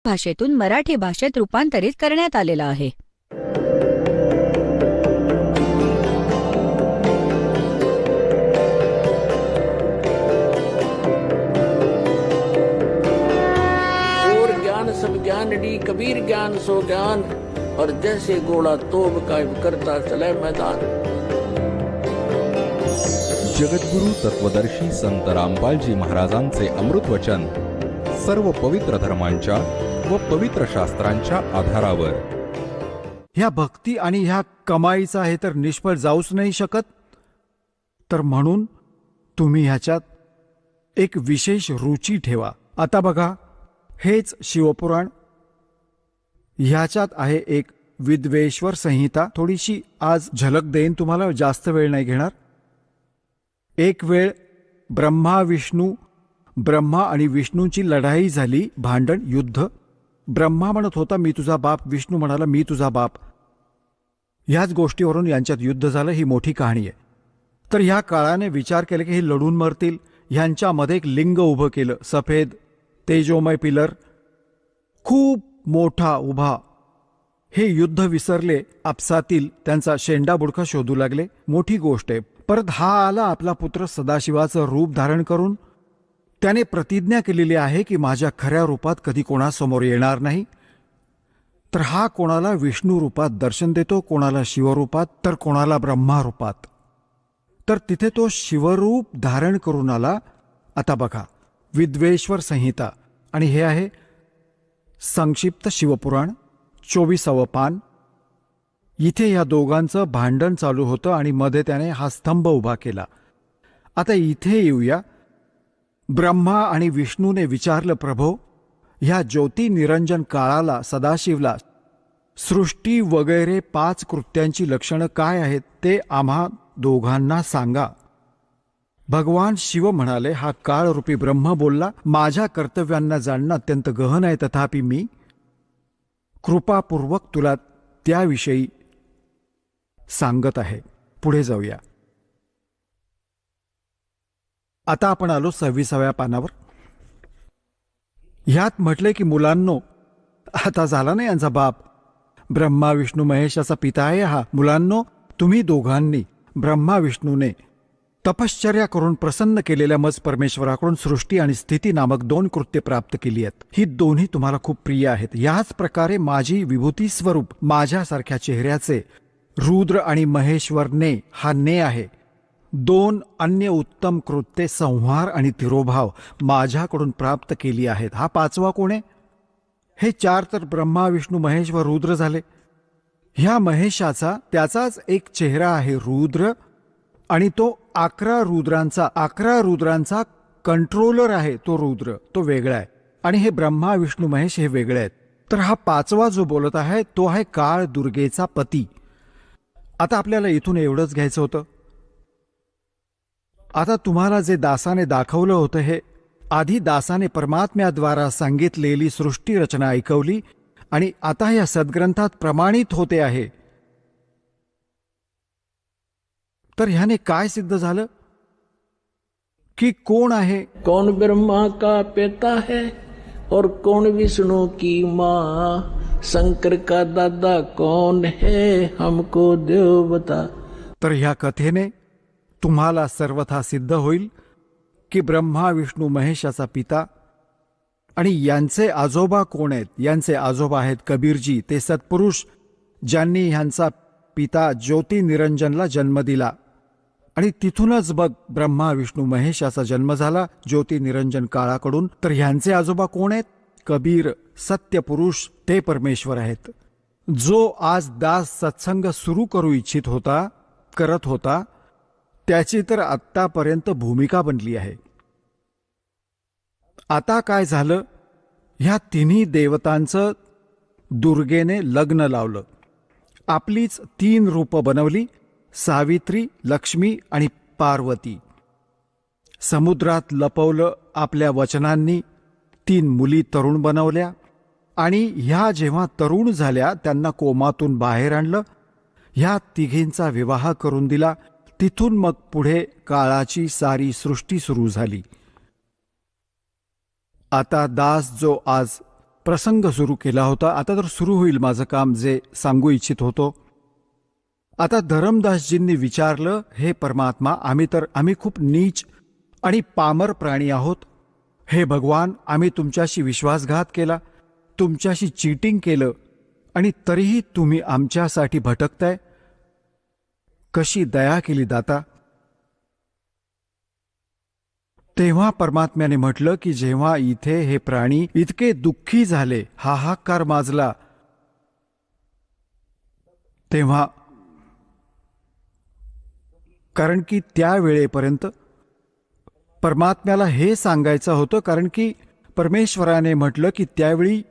भाषेतून मराठी भाषेत रूपांतरित करण्यात आलेला आहे. और ज्ञान सब ज्ञान डी कबीर ज्ञान सो ज्ञान और जैसे घोड़ा तोब का करता चले मैदान. जगद्गुरु तत्वदर्शी संत रामपालजी महाराजांचे अमृत वचन सर्व पवित्र धर्मांच्या व पवित्र शास्त्रांच्या आधारावर. ह्या भक्ती आणि ह्या कमाईचा हे तर निष्फळ जाऊच नाही शकत. तर म्हणून तुम्ही ह्याच्यात एक विशेष रुची ठेवा. आता बघा, हेच शिवपुराण. ह्याच्यात आहे एक विद्वेश्वर संहिता. थोडीशी आज झलक देईन तुम्हाला, जास्त वेळ नाही घेणार. एक वेळ ब्रह्मा आणि विष्णूंची लढाई झाली, भांडण, युद्ध. ब्रह्मा म्हणत होता मी तुझा बाप, विष्णू म्हणाला मी तुझा बाप. ह्याच गोष्टीवरून यांच्यात युद्ध झालं. ही मोठी कहाणी आहे. तर ह्या काळाने विचार केला की हे लढून मरतील. ह्यांच्यामध्ये एक लिंग उभं केलं, सफेद तेजोमय पिलर खूप मोठा उभा. हे युद्ध विसरले, आपसातील त्यांचा शेंडा बुडका शोधू लागले. मोठी गोष्ट आहे. परत हा आला आपला पुत्र सदाशिवाचं रूप धारण करून. त्याने प्रतिज्ञा केलेली आहे की माझ्या खऱ्या रूपात कधी कोणासमोर येणार नाही. तर हा कोणाला विष्णू रूपात दर्शन देतो, कोणाला शिवरूपात, तर कोणाला ब्रह्मा रूपात. तर तिथे तो शिवरूप धारण करून आला. आता बघा, विद्वेश्वर संहिता आणि हे आहे संक्षिप्त शिवपुराण, 24वे पान. इथे या दोघांचं भांडण चालू होतं आणि मध्ये त्याने हा स्तंभ उभा केला. आता इथे येऊया. ब्रह्मा आणि विष्णूने विचारलं, प्रभो, ह्या ज्योती निरंजन काळाला, सदाशिवला सृष्टी वगैरे 5 कृत्यांची लक्षणं काय आहेत ते आम्हा दोघांना सांगा. भगवान शिव म्हणाले, हा काळरूपी ब्रह्म बोलला, माझ्या कर्तव्यांना जाणणं अत्यंत गहन आहे, तथापि मी कृपापूर्वक तुला त्याविषयी सांगत आहे. पुढे जाऊया. आता आपण आलो 26व्या पानावर. ह्यात म्हटले की मुलांनो, आता झाला नाही यांचा बाप, ब्रह्मा विष्णू महेशाचा पिता आहे हा. मुलांनो, तुम्ही दोघांनी ब्रह्मा विष्णूने तपश्चर्या करून प्रसन्न केलेल्या मज परमेश्वराकडून सृष्टी आणि स्थिती नामक 2 कृत्य प्राप्त केली आहेत. ही दोन्ही तुम्हाला खूप प्रिय आहेत. याच प्रकारे माझी विभूती स्वरूप माझ्यासारख्या चेहऱ्याचे रुद्र आणि महेश्वरने, हा ने आहे, 2 अन्य उत्तम कृत्ये संहार आणि तिरोभाव माझ्याकडून प्राप्त केली आहेत. हा 5वा कोण आहे? हे 4 तर ब्रह्मा विष्णू महेश व रुद्र झाले. ह्या महेशाचा त्याचाच एक चेहरा आहे रुद्र, आणि तो 11 रुद्रांचा कंट्रोलर आहे. तो रुद्र, तो वेगळा आहे. आणि हे ब्रह्मा विष्णू महेश हे वेगळे आहेत. तर हा 5वा जो बोलत आहे तो आहे काळ दुर्गेचा पती. आता आपल्याला इथून एवढंच घ्यायचं होतं. आता तुम्हाला जे दासाने दाखवलं होतं, हे आधी दासाने परमात्म्याद्वारा सांगितलेली सृष्टी रचना ऐकवली आणि आता या सद्ग्रंथात प्रमाणित होते आहे. तर ह्याने काय सिद्ध झालं की कोण आहे? कौन ब्रह्मा का पिता है और कौन विष्णु की माँ, शंकर का दादा कौन है, हमको देव बता. तर ह्या कथेने तुम्हाला सर्वथा सिद्ध होईल की ब्रह्मा विष्णू महेशाचा पिता आणि यांचे आजोबा कोण आहेत. यांचे आजोबा आहेत कबीरजी, ते सत्पुरुष ज्यांनी ह्यांचा पिता ज्योती निरंजनला जन्म दिला. आणि तिथूनच बघ ब्रह्मा विष्णू महेशाचा जन्म झाला ज्योती निरंजन काळाकडून. तर ह्यांचे आजोबा कोण आहेत? कबीर, सत्यपुरुष, ते परमेश्वर आहेत. जो आज दास सत्संग सुरू करू इच्छित होता, करत होता, त्याची तर आत्तापर्यंत भूमिका बनली आहे. आता काय झालं? ह्या तिन्ही देवतांचं दुर्गेने लग्न लावलं. आपलीच 3 रूपं बनवली, सावित्री, लक्ष्मी आणि पार्वती. समुद्रात लपवलं आपल्या वचनांनी. 3 मुली तरुण बनवल्या आणि ह्या जेव्हा तरुण झाल्या त्यांना कोमातून बाहेर आणलं. ह्या तिघींचा विवाह करून दिला. तिथून मग पुढे काळाची सारी सृष्टी सुरू झाली. आता दास जो आज प्रसंग सुरू केला होता. आता तर सुरू होईल माझं काम जे सांगू इच्छित होतो. आता धरमदासजींनी विचारलं, हे परमात्मा, आम्ही खूप नीच आणि पामर प्राणी आहोत. हे भगवान, आम्ही तुमच्याशी विश्वासघात केला, तुमच्याशी चीटिंग केलं, आणि तरीही तुम्ही आमच्यासाठी भटकताय. कशी दया केली दाता. तेव्हा परमात्म्याने म्हटलं की जेव्हा इथे हे प्राणी इतके दुःखी झाले, हाहाकार माजला, तेव्हा कारण की त्या वेळेपर्यंत परमात्म्याला हे सांगायचं होतं, कारण की परमेश्वराने म्हटलं की त्यावेळी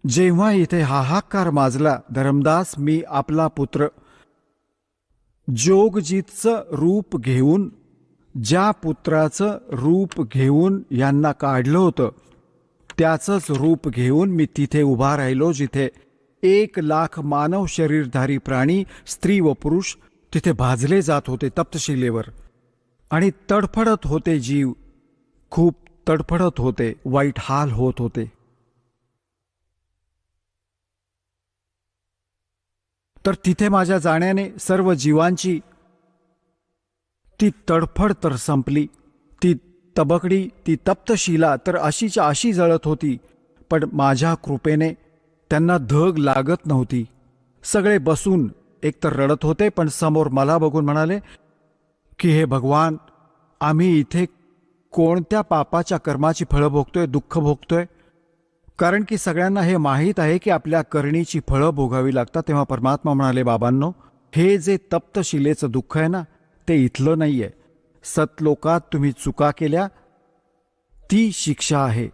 जेव्हा इथे हाहाकार माजला, धर्मदास, मी आपला पुत्र जोगजीतचं रूप घेऊन, ज्या पुत्राचं रूप घेऊन यांना काढलं होतं, त्याचंच रूप घेऊन मी तिथे उभा राहिलो जिथे 1,00,000 मानव शरीरधारी प्राणी, स्त्री व पुरुष तिथे भाजले जात होते तप्तशिलेवर, आणि तडफडत होते जीव, खूप तडफडत होते, वाईट हाल होत होते. तर तिथे माझ्या जाण्याने सर्व जीवांची ती तडफड तर संपली. ती तबकडी, ती तप्तशिला तर अशीच्या अशी जळत होती, पण माझ्या कृपेने त्यांना धग लागत नव्हती. सगळे बसून एकतर रडत होते, पण समोर मला बघून म्हणाले की हे भगवान, आम्ही इथे कोणत्या पापाच्या कर्माची फळं भोगतोय, दुःख भोगतोय. कारण की सगळ्यांना हे माहीत आहे की आपल्या करणीची फळं भोगावी लागतात. तेव्हा परमात्मा म्हणाले, बाबांनो, हे जे तप्तशिलेचं दुःख आहे ना, ते इथलं नाहीये. सतलोकात तुम्ही चुका केल्या, ती शिक्षा आहे.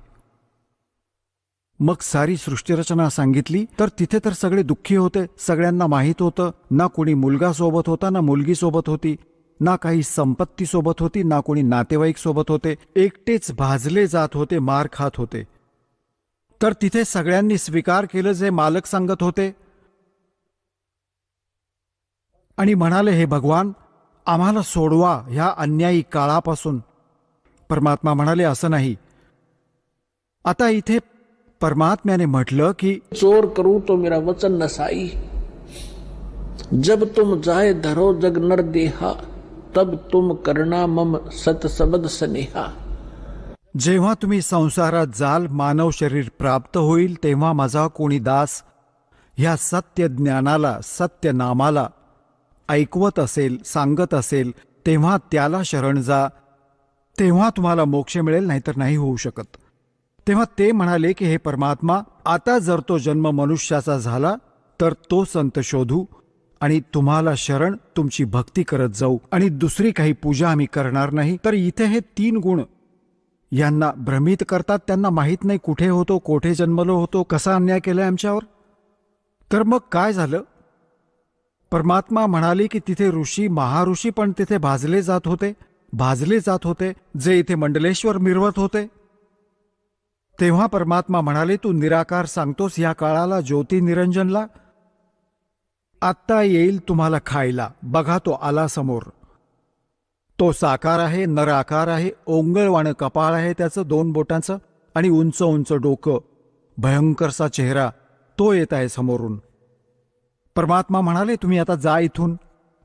मग सारी सृष्टीरचना सांगितली. तर तिथे तर सगळे दुःखी होते. सगळ्यांना माहीत होतं, ना कोणी मुलगा सोबत होता, ना मुलगी सोबत होती, ना काही संपत्ती सोबत होती, ना कोणी नातेवाईक सोबत होते. एकटेच भाजले जात होते, मार खात होते. तर तिथे सगळ्यांनी स्वीकार केलं जे मालक सांगत होते, आणि म्हणाले, हे भगवान, आम्हाला सोडवा ह्या अन्यायी काळापासून. परमात्मा म्हणाले, असं नाही. आता इथे परमात्म्याने म्हटलं की चोर करूं तो मेरा वचन नसाई, जब तुम जाए धरो जग नर देहा, तब तुम करना मम सत सबद स्नेहा. जेव्हा तुम्ही संसारात जाल, मानव शरीर प्राप्त होईल, तेव्हा माझा कोणी दास ह्या सत्य ज्ञानाला, सत्य नामाला ऐकवत असेल, सांगत असेल, तेव्हा त्याला शरण जा, तेव्हा तुम्हाला मोक्ष मिळेल, नाहीतर नाही होऊ शकत. तेव्हा ते म्हणाले की हे परमात्मा, आता जर तो जन्म मनुष्याचा झाला तर तो संत शोधू आणि तुम्हाला शरण, तुमची भक्ती करत जाऊ, आणि दुसरी काही पूजा आम्ही करणार नाही. तर इथे हे 3 गुण यांना भ्रमित करतात. त्यांना माहीत नाही कुठे होतो, कोठे जन्मलो होतो, कसा अन्याय केलाय आमच्यावर. तर मग काय झालं? परमात्मा म्हणाले की तिथे ऋषी, महाऋषी पण तिथे भाजले जात होते, जे इथे मंडलेश्वर मिरवत होते. तेव्हा परमात्मा म्हणाले, तू निराकार सांगतोस या काळाला, ज्योती निरंजनला, आत्ता येईल तुम्हाला खायला. बघा, तो आला समोर. तो साकार आहे, नराकार आहे, ओंगळवाणं कपाळ आहे त्याचं 2 बोटांचं, आणि उंच उंच डोकं, भयंकरसा चेहरा, तो येत आहे समोरून. परमात्मा म्हणाले, तुम्ही आता जा इथून.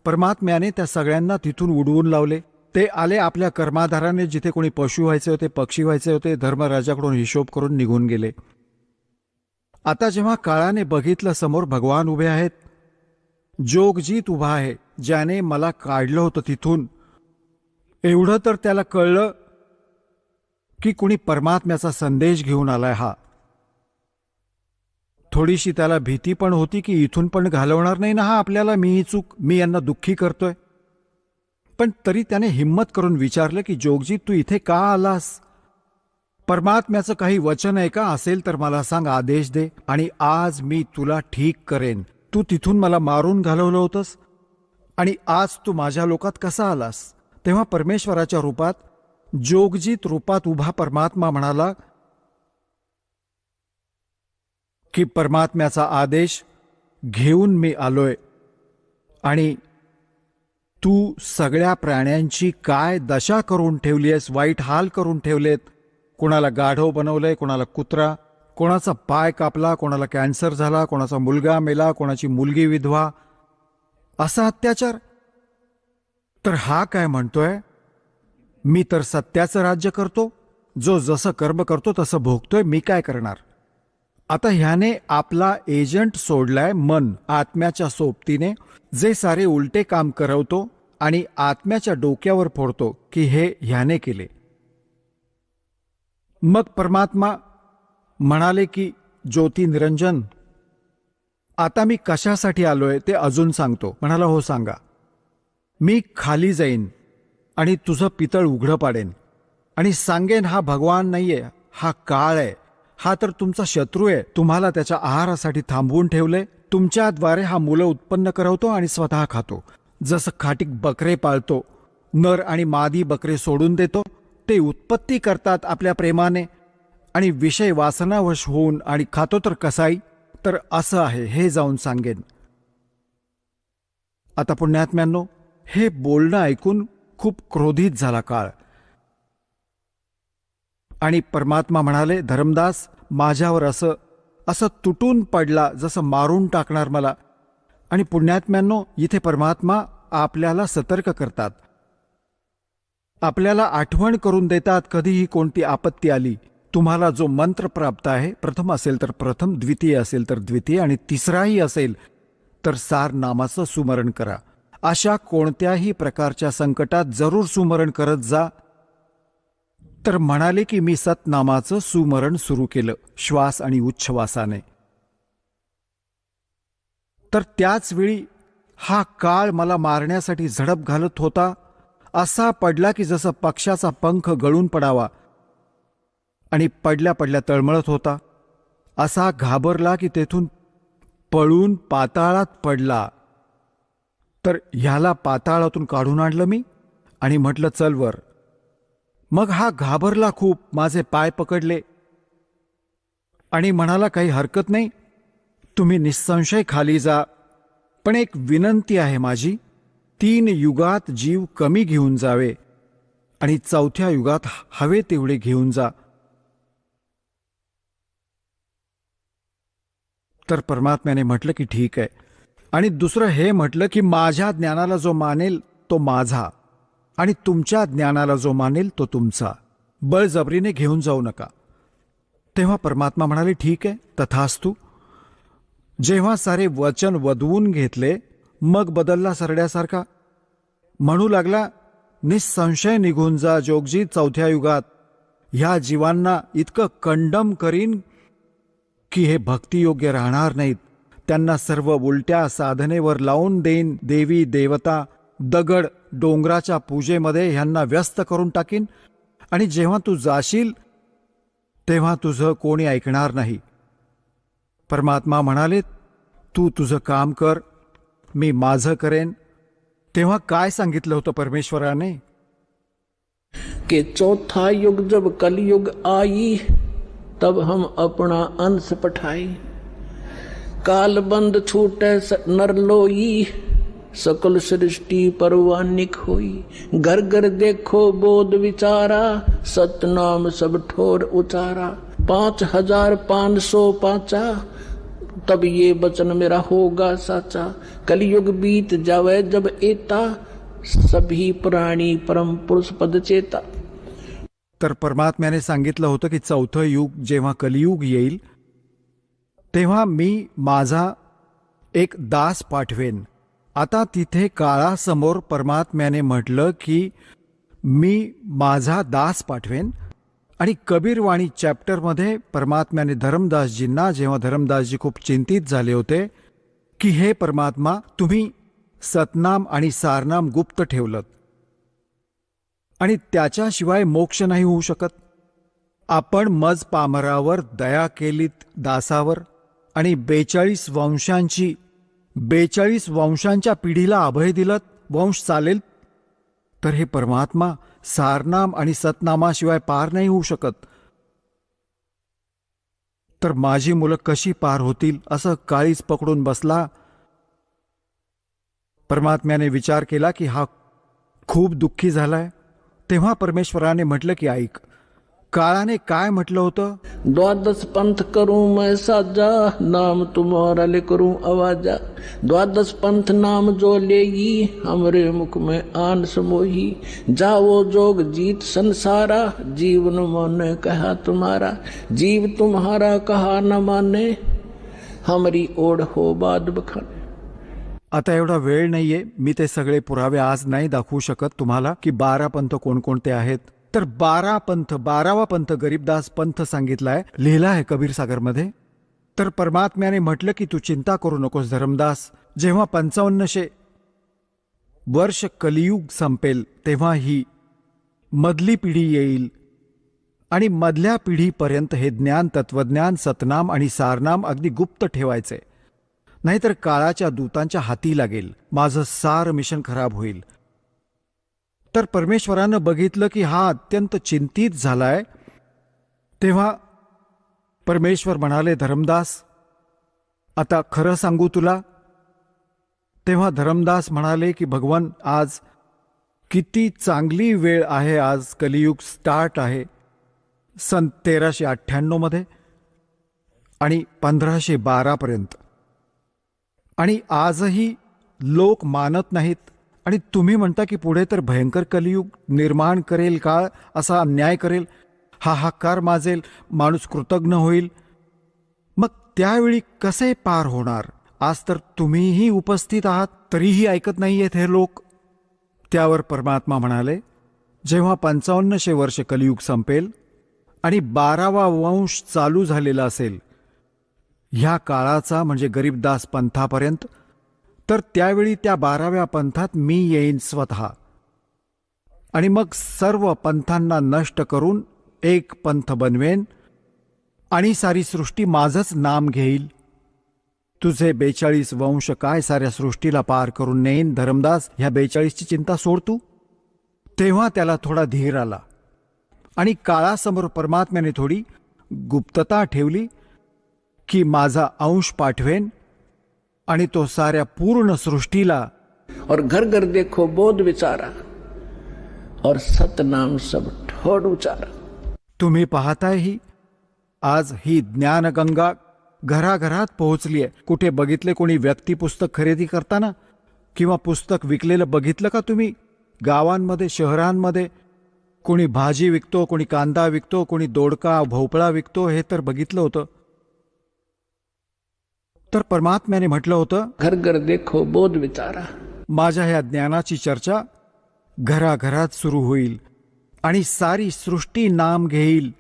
परमात्म्याने त्या सगळ्यांना तिथून उडवून लावले. ते आले आपल्या कर्माधाराने, जिथे कोणी पशु व्हायचे होते, पक्षी व्हायचे होते, धर्मराजाकडून हिशोब करून निघून गेले. आता जेव्हा काळाने बघितलं, समोर भगवान उभे आहेत, जोगजीत उभा आहे, ज्याने मला काढलं होतं तिथून. एवढं तर त्याला कळलं की कुणी परमात्म्याचा संदेश घेऊन आलाय हा. थोडीशी त्याला भीती पण होती की इथून पण घालवणार नाही ना हा आपल्याला, मी यांना दुःखी करतोय. पण तरी त्याने हिम्मत करून विचारलं की जोगजीत, तू इथे का आलास? परमात्म्याचं काही वचन आहे का? असेल तर मला सांग, आदेश दे, आणि आज मी तुला ठीक करेन. तू तिथून मला मारून घालवलं होतंस, आणि आज तू माझ्या लोकात कसा आलास? तेव्हा परमेश्वराच्या रूपात, जोगजीत रूपात उभा परमात्मा म्हणाला की परमात्म्याचा आदेश घेऊन मी आलोय, आणि तू सगळ्या प्राण्यांची काय दशा करून ठेवली आहेस, वाईट हाल करून ठेवलेत, कोणाला गाढव बनवलंय, कोणाला कुत्रा, कोणाचा पाय कापला, कोणाला कॅन्सर झाला, कोणाचा मुलगा मेला, कोणाची मुलगी विधवा, असा अत्याचार. तर हा काय म्हणतोय, मी तर सत्याचं राज्य करतो, जो जसं कर्म करतो तसं भोगतोय, मी काय करणार. आता ह्याने आपला एजंट सोडलाय, मन, आत्म्याच्या सोबतीने, जे सारे उलटे काम करवतो आणि आत्म्याच्या डोक्यावर फोडतो की हे ह्याने केले. मग परमात्मा म्हणाले की ज्योती निरंजन, आता मी कशासाठी आलोय ते अजून सांगतो. म्हणाला, हो सांगा. मी खाली जाईन आणि तुझं पितळ उघडं पाडेन आणि सांगेन, हा भगवान नाहीये, हा काळ आहे, हा तर तुमचा शत्रू आहे, तुम्हाला त्याच्या आहारासाठी थांबवून ठेवले, तुमच्याद्वारे हा मुलं उत्पन्न करवतो आणि स्वतः खातो. जसं खाटीक बकरे पाळतो, नर आणि मादी बकरे सोडून देतो, ते उत्पत्ती करतात आपल्या प्रेमाने आणि विषय वासनावश होऊन आणि खातो तर कसाई. तर असं आहे, हे जाऊन सांगेन. आता पुण्यात्म्यांनो, हे बोलणं ऐकून खूप क्रोधित झाला काळ आणि परमात्मा म्हणाले, धर्मदास, माझ्यावर असं तुटून पडला जसं मारून टाकणार मला. आणि पुण्यात्म्यांनो, इथे परमात्मा आपल्याला सतर्क करतात, आपल्याला आठवण करून देतात, कधीही कोणती आपत्ती आली, तुम्हाला जो मंत्र प्राप्त आहे, प्रथम असेल तर प्रथम, द्वितीय असेल तर द्वितीय आणि तिसराही असेल तर सार नामाचं सुमरण करा. अशा कोणत्याही प्रकारच्या संकटात जरूर सुमरण करत जा. तर म्हणाले की मी सतनामाचं सुमरण सुरू केलं, श्वास आणि उच्छ्वासाने. तर त्याच वेळी हा काळ मला मारण्यासाठी झडप घालत होता, असा पडला की जसं पक्षाचा पंख गळून पडावा आणि पडल्या पडल्या तळमळत होता. असा घाबरला की तेथून पळून पाताळात पडला. तर ह्याला पाताळातून काढून आणलं मी आणि म्हटलं, चल वर. मग हा घाबरला खूप, माझे पाय पकडले आणि म्हणाला, काही हरकत नाही, तुम्ही निसंशय खाली जा, पण एक विनंती आहे माझी, 3 युगात जीव कमी घेऊन जावे आणि 4थ्या युगात हवे तेवढे घेऊन जा. तर परमात्म्याने म्हटलं की ठीक आहे. आणि दुसरं हे म्हटलं की माझ्या ज्ञानाला जो मानेल तो माझा आणि तुमच्या ज्ञानाला जो मानेल तो तुमचा, बळजबरीने घेऊन जाऊ नका. तेव्हा परमात्मा म्हणाले, ठीक आहे, तथास्तु. जेव्हा सारे वचन वदवून घेतले, मग बदलला सरड्यासारखा. म्हणू लागला, निसंशय निघून जा जोगजी 4थ्या युगात. ह्या जीवांना इतकं कंडम करीन की हे भक्तियोग्य राहणार नाहीत. त्यांना सर्व उलट्या साधनेवर लावून देईन. देवी देवता, दगड, डोंगराच्या पूजेमध्ये ह्यांना व्यस्त करून टाकीन आणि जेव्हा तू जाशील तेव्हा तुझं कोणी ऐकणार नाही. परमात्मा म्हणाले, तू तुझं काम कर, मी माझं करेन. तेव्हा काय सांगितलं होतं परमेश्वराने कि चौथा युग जब कलयुग आई, तब हम अपना अंश पठाई. काल बंद छूटे नर लोई, सकल सृष्टि परवानिक होई. घर घर देखो बोध विचारा, सतनाम सब ठोर उचारा. 5505 तब ये वचन मेरा होगा साचा. कलयुग बीत जावे जब एता, सभी प्राणी परम पुरुष पद चेता. तर परमात्म्याने सांगितलं होतं की 4थं युग जेव्हा कलियुग येईल तेव्हा मी माझा एक दास पाठवेन. आता तिथे काळासमोर परमात्म्याने म्हटलं की मी माझा दास पाठवेन. आणि कबीरवाणी चॅप्टरमध्ये परमात्म्याने धर्मदासजींना, जेव्हा धर्मदासजी खूप चिंतित झाले होते की हे परमात्मा, तुम्ही सतनाम आणि सारनाम गुप्त ठेवलं आणि त्याच्याशिवाय मोक्ष नाही होऊ शकत. आपण मज पामरावर दया केलीत दासावर आणि 42 वंशांच्या पिढीला अभय दिलं, वंश चालेल. तर हे परमात्मा, सारनाम आणि सतनामाशिवाय पार नाही होऊ शकत. तर माझी मुलं कशी पार होतील, असं काळीच पकडून बसला. परमात्म्याने विचार केला की हा खूप दुःखी झालाय. तेव्हा परमेश्वराने म्हटलं की ऐक, काळाने काय म्हटलं होतं? द्वादश पंथ करूं मैं साजा, नाम तुम्हारा ले करूं आवाजा। द्वादश पंथ नाम जो लेगी, हमरे मुख में आन समोही। जाओ जोग जीत संसारा, जीवन माने कहा तुम्हारा। जीव तुम्हारा कहा न माने, हमारी ओढ हो बाद बखाने। आता एवढा वेळ नाहीये, मी ते सगळे पुरावे आज नाही दाखवू शकत तुम्हाला की 12 पंथ कोणकोणते आहेत. तर 12वा पंथ गरीबदास पंथ सांगितलाय, लिहिला आहे कबीर सागरमध्ये. तर परमात्म्याने म्हटलं की तू चिंता करू नकोस धर्मदास, जेव्हा 5500 वर्ष कलियुग संपेल तेव्हा ही मधली पिढी येईल आणि मधल्या पिढीपर्यंत हे ज्ञान, तत्वज्ञान, सतनाम आणि सारनाम अगदी गुप्त ठेवायचे, नाहीतर काळाच्या दूतांच्या हाती लागेल, माझं सार मिशन खराब होईल. तर परमेश्वरानं बघितलं की हा अत्यंत चिंतित झालाय. तेव्हा परमेश्वर म्हणाले, धर्मदास आता खरं सांगू तुला? तेव्हा धर्मदास म्हणाले की भगवान, आज किती चांगली वेळ आहे, आज कलियुग स्टार्ट आहे सन 1398 मध्ये आणि 1512 पर्यंत. आणि आजही लोक मानत नाहीत आणि तुम्ही म्हणता की पुढे तर भयंकर कलियुग निर्माण करेल, काळ असा अन्याय करेल, हाहाकार माजेल, माणूस कृतज्ञ होईल. मग त्यावेळी कसे पार होणार? आज तर तुम्हीही उपस्थित आहात, तरीही ऐकत नाहीयेत हे लोक. त्यावर परमात्मा म्हणाले, जेव्हा 5500 वर्ष कलियुग संपेल आणि 12वा वंश चालू झालेला असेल ह्या काळाचा, म्हणजे गरीबदास पंथापर्यंत, तर त्यावेळी त्या 12व्या पंथात मी येईन स्वतः आणि मग सर्व पंथांना नष्ट करून एक पंथ बनवेन आणि सारी सृष्टी माझंच नाम घेईल. तुझे 42 वंश काय साऱ्या सृष्टीला पार करून नेईन धर्मदास, ह्या 42ची चिंता सोड तू. तेव्हा त्याला थोडा धीर आला आणि काळासमोर परमात्म्याने थोडी गुप्तता ठेवली की माझा अंश पाठवेन आणि तो साऱ्या पूर्ण सृष्टीला. और घर घर देखो बोध विचारा, और सतनाम सब ठोड उचारा. तुम्ही पाहताय आज ही ज्ञानगंगा घराघरात पोहोचली आहे. कुठे बघितले कोणी व्यक्ती पुस्तक खरेदी करताना किंवा पुस्तक विकलेलं बघितलं का तुम्ही? गावांमध्ये, शहरांमध्ये कोणी भाजी विकतो, कोणी कांदा विकतो, कोणी दोडका भोपळा विकतो, हे तर बघितलं होतं. तर परमात्म्याने म्हटलं होतं, घर घर देखो बोध विचारा. माझ्या ह्या ज्ञानाची चर्चा घराघरात सुरू होईल आणि सारी सृष्टी नाम घेईल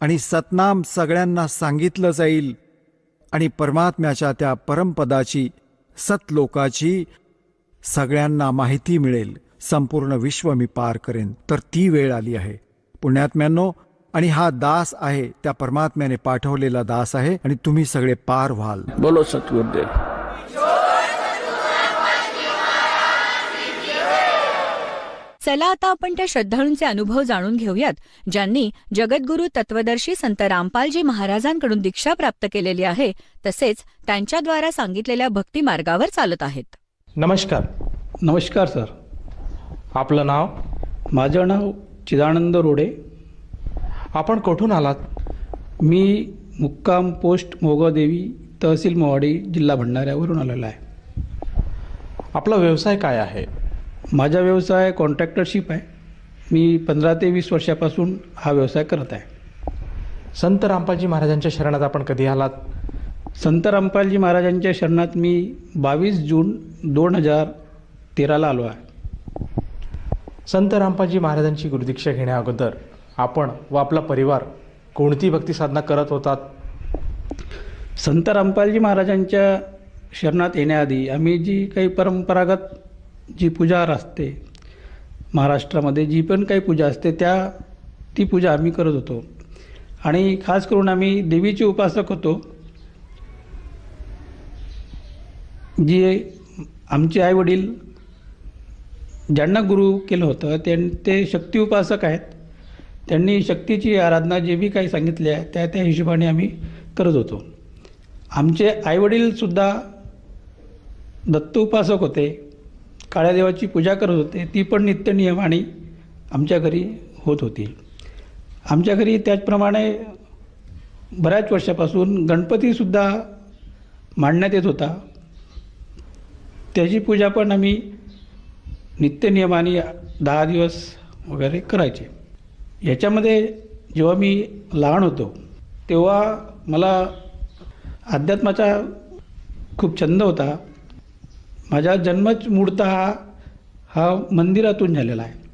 आणि सतनाम सगळ्यांना सांगितलं जाईल आणि परमात्म्याच्या त्या परमपदाची, सतलोकाची सगळ्यांना माहिती मिळेल. संपूर्ण विश्व मी पार करेन. तर ती वेळ आली आहे पुण्यात्म्यांनो, आणि हा दास आहे त्या परमात्म्याने पाठवलेला दास आहे आणि तुम्ही सगळे पार व्हाल. बोलो सतगुरुदेव. चला आता आपण त्या श्रद्धाळूंचे अनुभव जाणून घेऊयात, ज्यांनी जगद्गुरू तत्वदर्शी संत रामपालजी महाराजांकडून दीक्षा प्राप्त केलेली आहे, तसेच त्यांच्याद्वारा सांगितलेल्या भक्ती मार्गावर चालत आहेत. नमस्कार. नमस्कार सर. आपलं नाव? माझं नाव चिदानंद रोडे. आपण कुठून आलात? मी मुक्काम पोस्ट मोगदेवी, तहसील मोवाडी, जिल्हा भंडाऱ्यावरून आलेला आहे. आपला व्यवसाय काय आहे? माझा व्यवसाय कॉन्ट्रॅक्टरशिप आहे. मी 15 ते 20 वर्षापासून हा व्यवसाय करत आहे. संत रामपालजी महाराजांच्या शरणात आपण कधी आलात? संत रामपालजी महाराजांच्या शरणात मी 22 जून 2013ला आलो आहे. संत रामपालजी महाराजांची गुरुदीक्षा घेण्या अगोदर आपण व आपला परिवार कोणती भक्ती साधना करत होतात? संत रामपालजी महाराजांच्या शरणात येण्याआधी आम्ही जी काही परंपरागत जी पूजा असते, महाराष्ट्रामध्ये जी पण काही पूजा असते ती पूजा आम्ही करत होतो. आणि खास करून आम्ही देवीचे उपासक होतो. जे आमचे आईवडील ज्यांना गुरु केलं होतं ते शक्ती उपासक आहेत. त्यांनी शक्तीची आराधना जे बी काही सांगितले आहे त्या हिशोबाने आम्ही करत होतो. आमचे आईवडीलसुद्धा दत्त उपासक होते, काळ्या देवाची पूजा करत होते. ती पण नित्यनियमाने आमच्या घरी होत होती. आमच्या घरी त्याचप्रमाणे बऱ्याच वर्षापासून गणपतीसुद्धा मांडण्यात येत होता. त्याची पूजा पण आम्ही नित्यनियमाने 10 दिवस वगैरे करायचे. याच्यामध्ये जेव्हा मी लहान होतो तेव्हा मला अध्यात्माचा खूप छंद होता. माझा जन्मच मूळतः हा मंदिरातून झालेला आहे.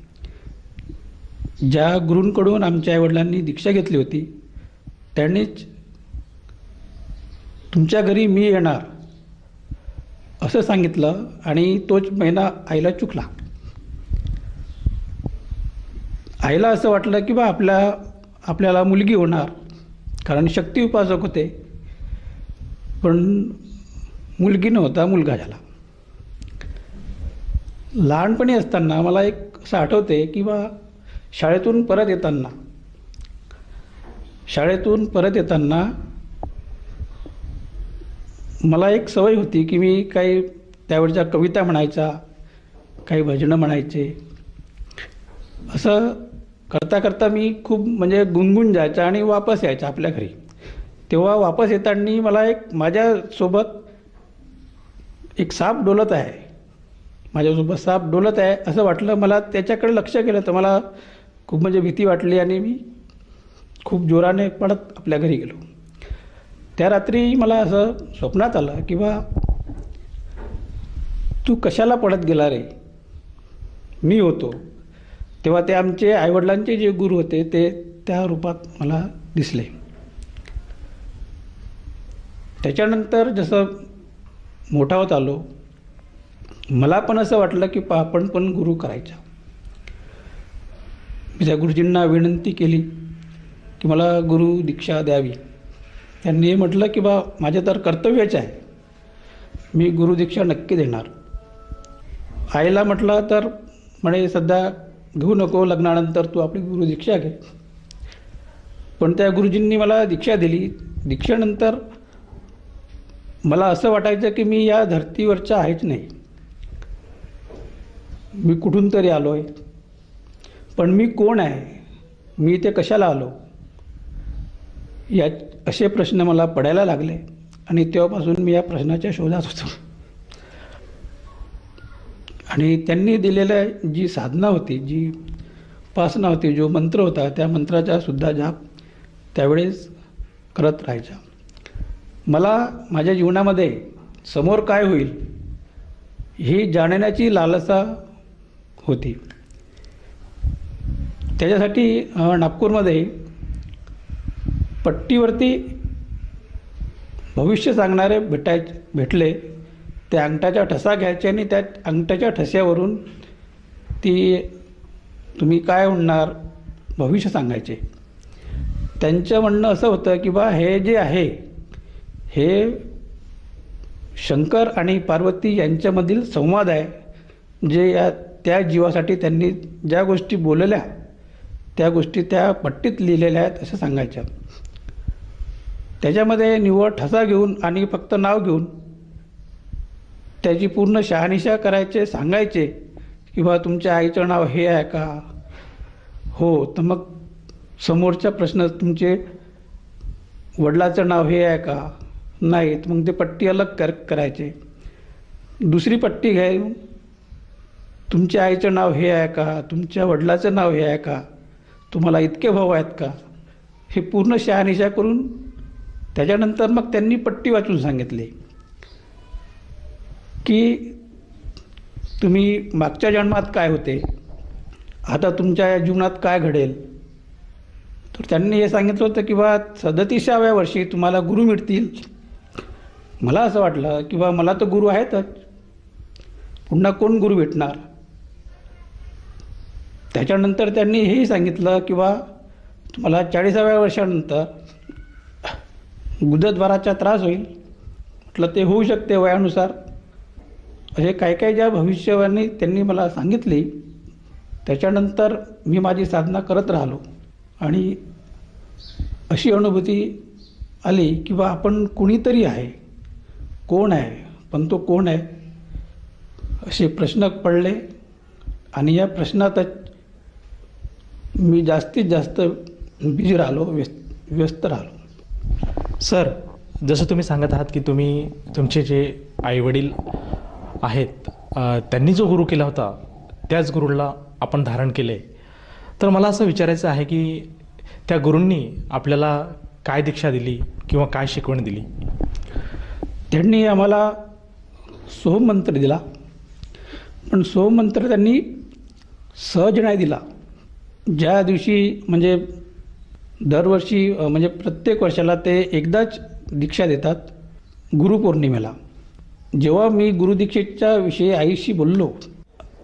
ज्या गुरूंकडून आमच्या आईवडिलांनी दीक्षा घेतली होती त्यांनीच तुमच्या घरी मी येणार असं सांगितलं आणि तोच महिना आईला चुकला. आईला असं वाटलं की बा आपल्याला मुलगी होणार, कारण शक्ती उपासक होते, पण मुलगी नव्हता, मुलगा झाला. लहानपणी असताना मला एक असं आठवते की बा शाळेतून परत येताना मला एक सवय होती की मी काही त्यावेळच्या कविता म्हणायचा, काही भजनं म्हणायचे. असं करता करता मी खूप म्हणजे गुणगुण जायचा आणि वापस यायचा आपल्या घरी. तेव्हा वापस येताना मला माझ्यासोबत एक साप डोलत आहे, असं वाटलं. मला त्याच्याकडे लक्ष केलं तर मला खूप म्हणजे भीती वाटली आणि मी खूप जोराने पळत आपल्या घरी गेलो. त्या रात्री मला असं स्वप्नात आलं की बा तू कशाला पळत गेला रे. मी होतो तेव्हा ते आमचे आईवडिलांचे जे गुरु होते ते त्या रूपात मला दिसले. त्याच्यानंतर जसं मोठा होत आलो मला पण असं वाटलं की आपण पण गुरु करायचा. मी त्या गुरुजींना विनंती केली की मला गुरु दीक्षा द्यावी. त्यांनी म्हटलं की बा माझं तर कर्तव्यच आहे, मी गुरुदीक्षा नक्की देणार. आईला म्हटलं तर म्हणे सध्या घेऊ नको, लग्नानंतर तू आपली गुरुदीक्षा घे. पण त्या गुरुजींनी मला दीक्षा दिली. दीक्षेनंतर मला असं वाटायचं की मी या धर्तीवरचा आहेच नाही, मी कुठून तरी आलो आहे. पण मी कोण आहे, मी इथे कशाला आलो, असे प्रश्न मला पडायला लागले आणि तेव्हापासून मी या प्रश्नाच्या शोधात होतो. आणि त्यांनी दिलेल्या जी साधना होती, जी उपासना होती, जो मंत्र होता, त्या मंत्राचा सुद्धा जाप त्यावेळेस करत राहायचा. मला माझ्या जीवनामध्ये समोर काय होईल ही जाणण्याची लालसा होती. त्याच्यासाठी नागपूरमध्ये पट्टीवरती भविष्य सांगणारे भेटले. ते अंगठाचा ठसा घ्यायचे आणि त्या अंगठाच्या ठस्यावरून तुम्ही काय होणार भविष्य सांगायचे. त्यांचं म्हणणं असं होतं की बा हे जे आहे हे शंकर आणि पार्वती यांच्यामधील संवाद आहे, जे त्या जीवासाठी त्यांनी ज्या गोष्टी बोलल्या त्या गोष्टी त्या पट्टीत लिहिलेल्या आहेत असं सांगायच्या. त्याच्यामध्ये निव्वळ ठसा घेऊन आणि फक्त नाव घेऊन त्याची पूर्ण शहानिशा करायचे, सांगायचे की बा तुमच्या आईचं नाव हे आहे का, हो, तर मग समोरचा प्रश्न तुमचे वडिलाचं नाव हे आहे का, नाही, तर मग ते पट्टी अलग करायचे. दुसरी पट्टी घेऊन तुमच्या आईचं नाव हे आहे का, तुमच्या वडिलाचं नाव हे आहे का, तुम्हाला इतके भाऊ आहेत का, हे पूर्ण शहानिशा करून त्याच्यानंतर मग त्यांनी पट्टी वाचून सांगितली की तुम्ही मागच्या जन्मात काय होते, आता तुमच्या या जीवनात काय घडेल. तर त्यांनी हे सांगितलं होतं की बा 37व्या वर्षी तुम्हाला गुरु मिळतील. मला असं वाटलं की बा मला तर गुरु आहेतच, पुन्हा कोण गुरु भेटणार. त्याच्यानंतर त्यांनी हेही सांगितलं की बा तुम्हाला 40व्या वर्षानंतर गुदद्वाराचा त्रास होईल. म्हटलं ते होऊ शकते वयानुसार. असे काही काही ज्या भविष्यवाणी त्यांनी मला सांगितली. त्याच्यानंतर मी माझी साधना करत राहिलो आणि अशी अनुभूती आली की बा आपण कुणीतरी आहे, कोण आहे, पण तो कोण आहे असे प्रश्न पडले. आणि या प्रश्नातच मी जास्तीत जास्त बिझी राहिलो, व्यस्त राहिलो. सर, जसं तुम्ही सांगत आहात की तुम्ही तुमचे जे आईवडील आहेत त्यांनी जो गुरु केला होता त्याच गुरुला आपण धारण केले. तर मला असं विचारायचं आहे की त्या गुरूंनी आपल्याला काय दीक्षा दिली किंवा काय शिकवण दिली? त्यांनी आम्हाला सोहम मंत्र दिला, पण सोहम मंत्र त्यांनी सहज नाही दिला. ज्या दिवशी म्हणजे दरवर्षी म्हणजे प्रत्येक वर्षाला ते एकदाच दीक्षा देतात, गुरुपौर्णिमेला. जेव्हा मी गुरुदीक्षेच्या विषयी आईशी बोललो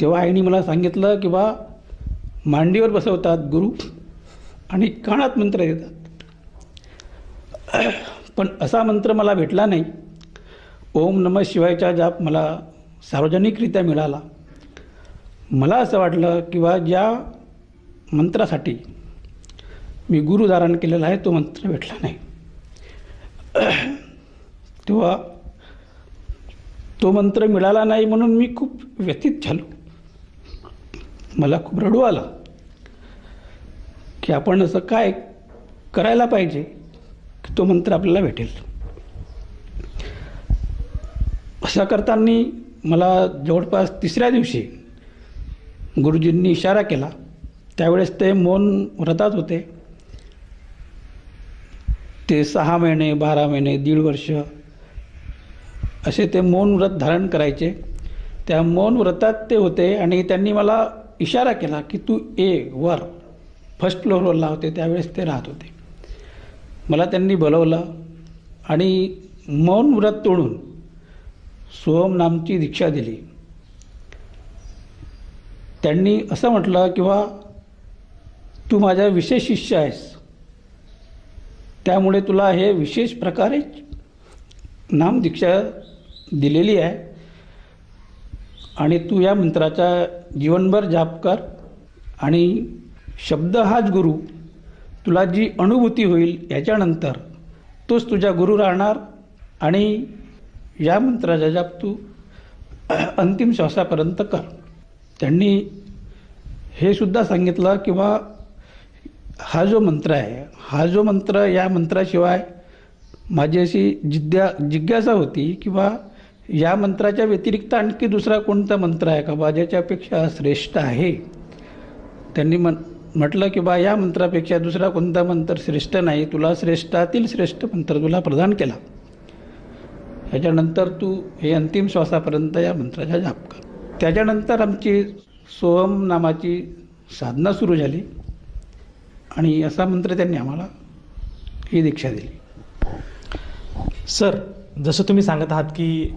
तेव्हा आईने मला सांगितलं की बा मांडीवर बसवतात गुरु आणि कानात मंत्र देतात. पण असा मंत्र मला भेटला नाही. ओम नमः शिवायचा जाप मला सार्वजनिकरित्या मिळाला. मला असं वाटलं की बा ज्या मंत्रासाठी मी गुरु धारण केलेला आहे तो मंत्र भेटला नाही. तेव्हा तो मंत्र मिळाला नाही म्हणून मी खूप व्यथित झालो. मला खूप रडू आला की आपण असं काय करायला पाहिजे की तो मंत्र आपल्याला भेटेल. असं करताना मला जवळपास 3ऱ्या दिवशी गुरुजींनी इशारा केला. त्यावेळेस ते मौन व्रतात होते. ते 6 महिने, 12 महिने, 1.5 वर्ष असे ते मौन व्रत धारण करायचे. त्या मौन व्रतात ते होते आणि त्यांनी मला इशारा केला की तू वर फर्स्ट फ्लोअरला होते त्यावेळेस ते राहत होते. मला त्यांनी बोलवलं आणि मौन व्रत तोडून सोहम नामची दीक्षा दिली. त्यांनी असं म्हटलं की बा तू माझा विशेष शिष्य आहेस, त्यामुळे तुला हे विशेष प्रकारे नाम दीक्षा दिलेली आहे आणि तू या मंत्राचा जीवनभर जाप कर आणि शब्द हाच गुरु, तुला जी अनुभूती होईल याच्यानंतर तोच तुझा गुरु राहणार आणि या मंत्राचा जाप तू अंतिम श्वासापर्यंत कर. त्यांनी हे सुद्धा सांगितलं की बा हा जो मंत्र आहे, हा जो मंत्र, या मंत्राशिवाय माझी अशी जिज्ञासा होती की बा या मंत्राच्या व्यतिरिक्त आणखी दुसरा कोणता मंत्र आहे का बा ज्याच्यापेक्षा श्रेष्ठ आहे. त्यांनी म्हटलं की बा या मंत्रापेक्षा दुसरा कोणता मंत्र श्रेष्ठ नाही, तुला श्रेष्ठातील श्रेष्ठ मंत्र तुला प्रदान केला. याच्यानंतर तू हे अंतिम श्वासापर्यंत या मंत्राचा जाप कर. त्याच्यानंतर आमची सोहम नामाची साधना सुरू झाली आणि असा मंत्र त्यांनी आम्हाला ही दीक्षा दिली. सर, जसं तुम्ही सांगत आहात की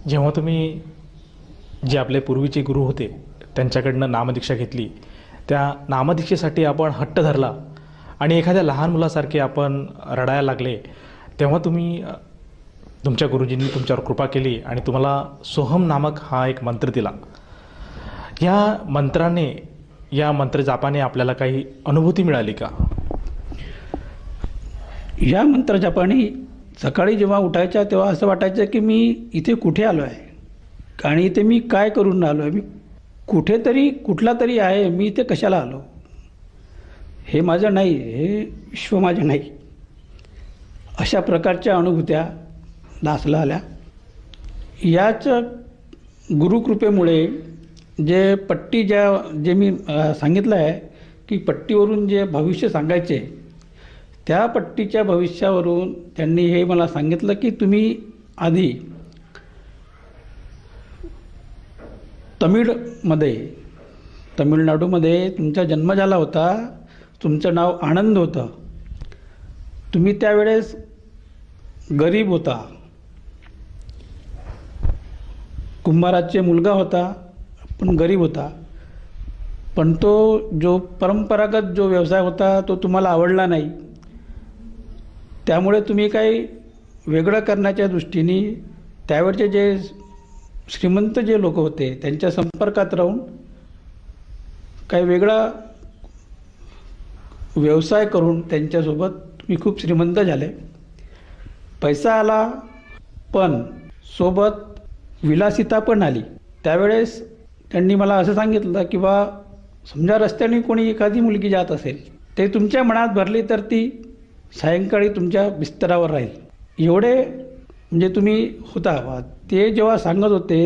जेव्हा तुम्ही जे आपले पूर्वीचे गुरु होते त्यांच्याकडनं नामदीक्षा घेतली, त्या नामदीक्षेसाठी आपण हट्ट धरला आणि एखाद्या लहान मुलासारखे आपण रडायला लागले, तेव्हा तुम्ही तुमच्या गुरुजींनी तुमच्यावर कृपा केली आणि तुम्हाला सोहम नामक हा एक मंत्र दिला. या मंत्राने, या मंत्रजापाने आपल्याला काही अनुभूती मिळाली का? या मंत्रजापाने सकाळी जेव्हा उठायच्या तेव्हा असं वाटायचं की मी इथे कुठे आलो आहे आणि इथे मी काय करून आलो आहे, मी कुठेतरी कुठला तरी आहे, मी इथे कशाला आलो, हे माझं नाही, हे विश्व माझं नाही. अशा प्रकारच्या अनुभूत्या दासला आल्या. याच गुरुकृपेमुळे जे पट्टी जे मी सांगितलं आहे की पट्टीवरून जे भविष्य सांगायचे, त्या पट्टीच्या भविष्यावरून त्यांनी हे मला सांगितलं की तुम्ही आधी तमिळनाडूमध्ये तुमचा जन्म झाला होता, तुमचं नाव आनंद होतं, तुम्ही त्यावेळेस गरीब होता, कुंभाराचे मुलगा होता पण गरीब होता, पण तो जो परंपरागत जो व्यवसाय होता तो तुम्हाला आवडला नाही. त्यामुळे तुम्ही काही वेगळं करण्याच्या दृष्टीने त्यावेळचे जे श्रीमंत जे लोक होते त्यांच्या संपर्कात राहून काही वेगळा व्यवसाय करून त्यांच्यासोबत तुम्ही खूप श्रीमंत झाले. पैसा आला पण सोबत विलासिता पण आली. त्यावेळेस त्यांनी मला असं सांगितलं की बा समजा रस्त्याने कोणी एखादी मुलगी जात असेल, ते तुमच्या मनात भरली तर ती सायंकाळी तुमच्या बिस्तरावर राहील एवढे म्हणजे तुम्ही होता बा. ते जेव्हा सांगत होते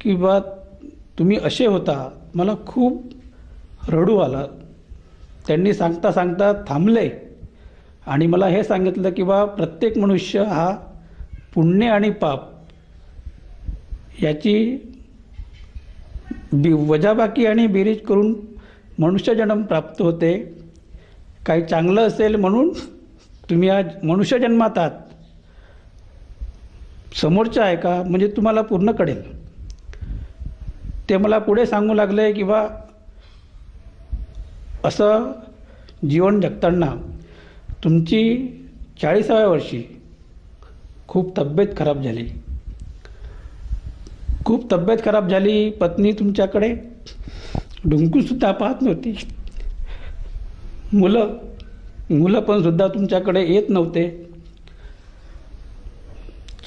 की बा तुम्ही असे होता, मला खूप रडू आलं. त्यांनी सांगता सांगता थांबले आणि मला हे सांगितलं की बा प्रत्येक मनुष्य हा पुण्य आणि पाप याची वजाबाकी आणि बेरीज करून मनुष्यजन्म प्राप्त होते. काही चांगलं असेल म्हणून तुम्ही आज मनुष्यजन्मात आहात. समोरचं आहे का म्हणजे तुम्हाला पूर्ण कळेल. ते मला पुढे सांगू लागले की बा असं जीवन जगताना तुमची 40व्या वर्षी खूप तब्येत खराब झाली. खूप तब्येत खराब झाली. पत्नी तुमच्याकडे डुंकूसुद्धा पाहत नव्हती. मुलं पण सुद्धा तुमच्याकडे येत नव्हते.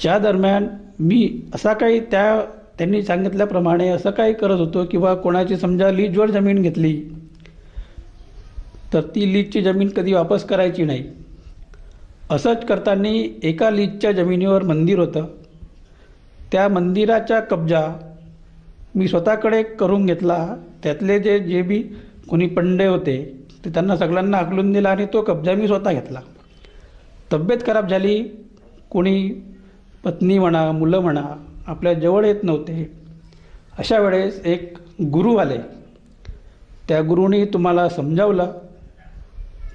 त्या दरम्यान मी असा काही त्यांनी सांगितल्याप्रमाणे असं काही करत होतो किंवा कोणाची समजा लीजवर जमीन घेतली तर ती लीजची जमीन कधी वापस करायची नाही. असंच करताना एका लीजच्या जमिनीवर मंदिर होतं. त्या मंदिराचा कब्जा मी स्वतःकडे करून घेतला. त्यातले जे बी कोणी पंडे होते ते त्यांना सगळ्यांना हाकलून दिला आणि तो कब्जा मी स्वतः घेतला. तब्येत खराब झाली. कोणी पत्नी म्हणा मुलं म्हणा आपल्या जवळ येत नव्हते. अशा वेळेस एक गुरु आले. त्या गुरुनी तुम्हाला समजावलं.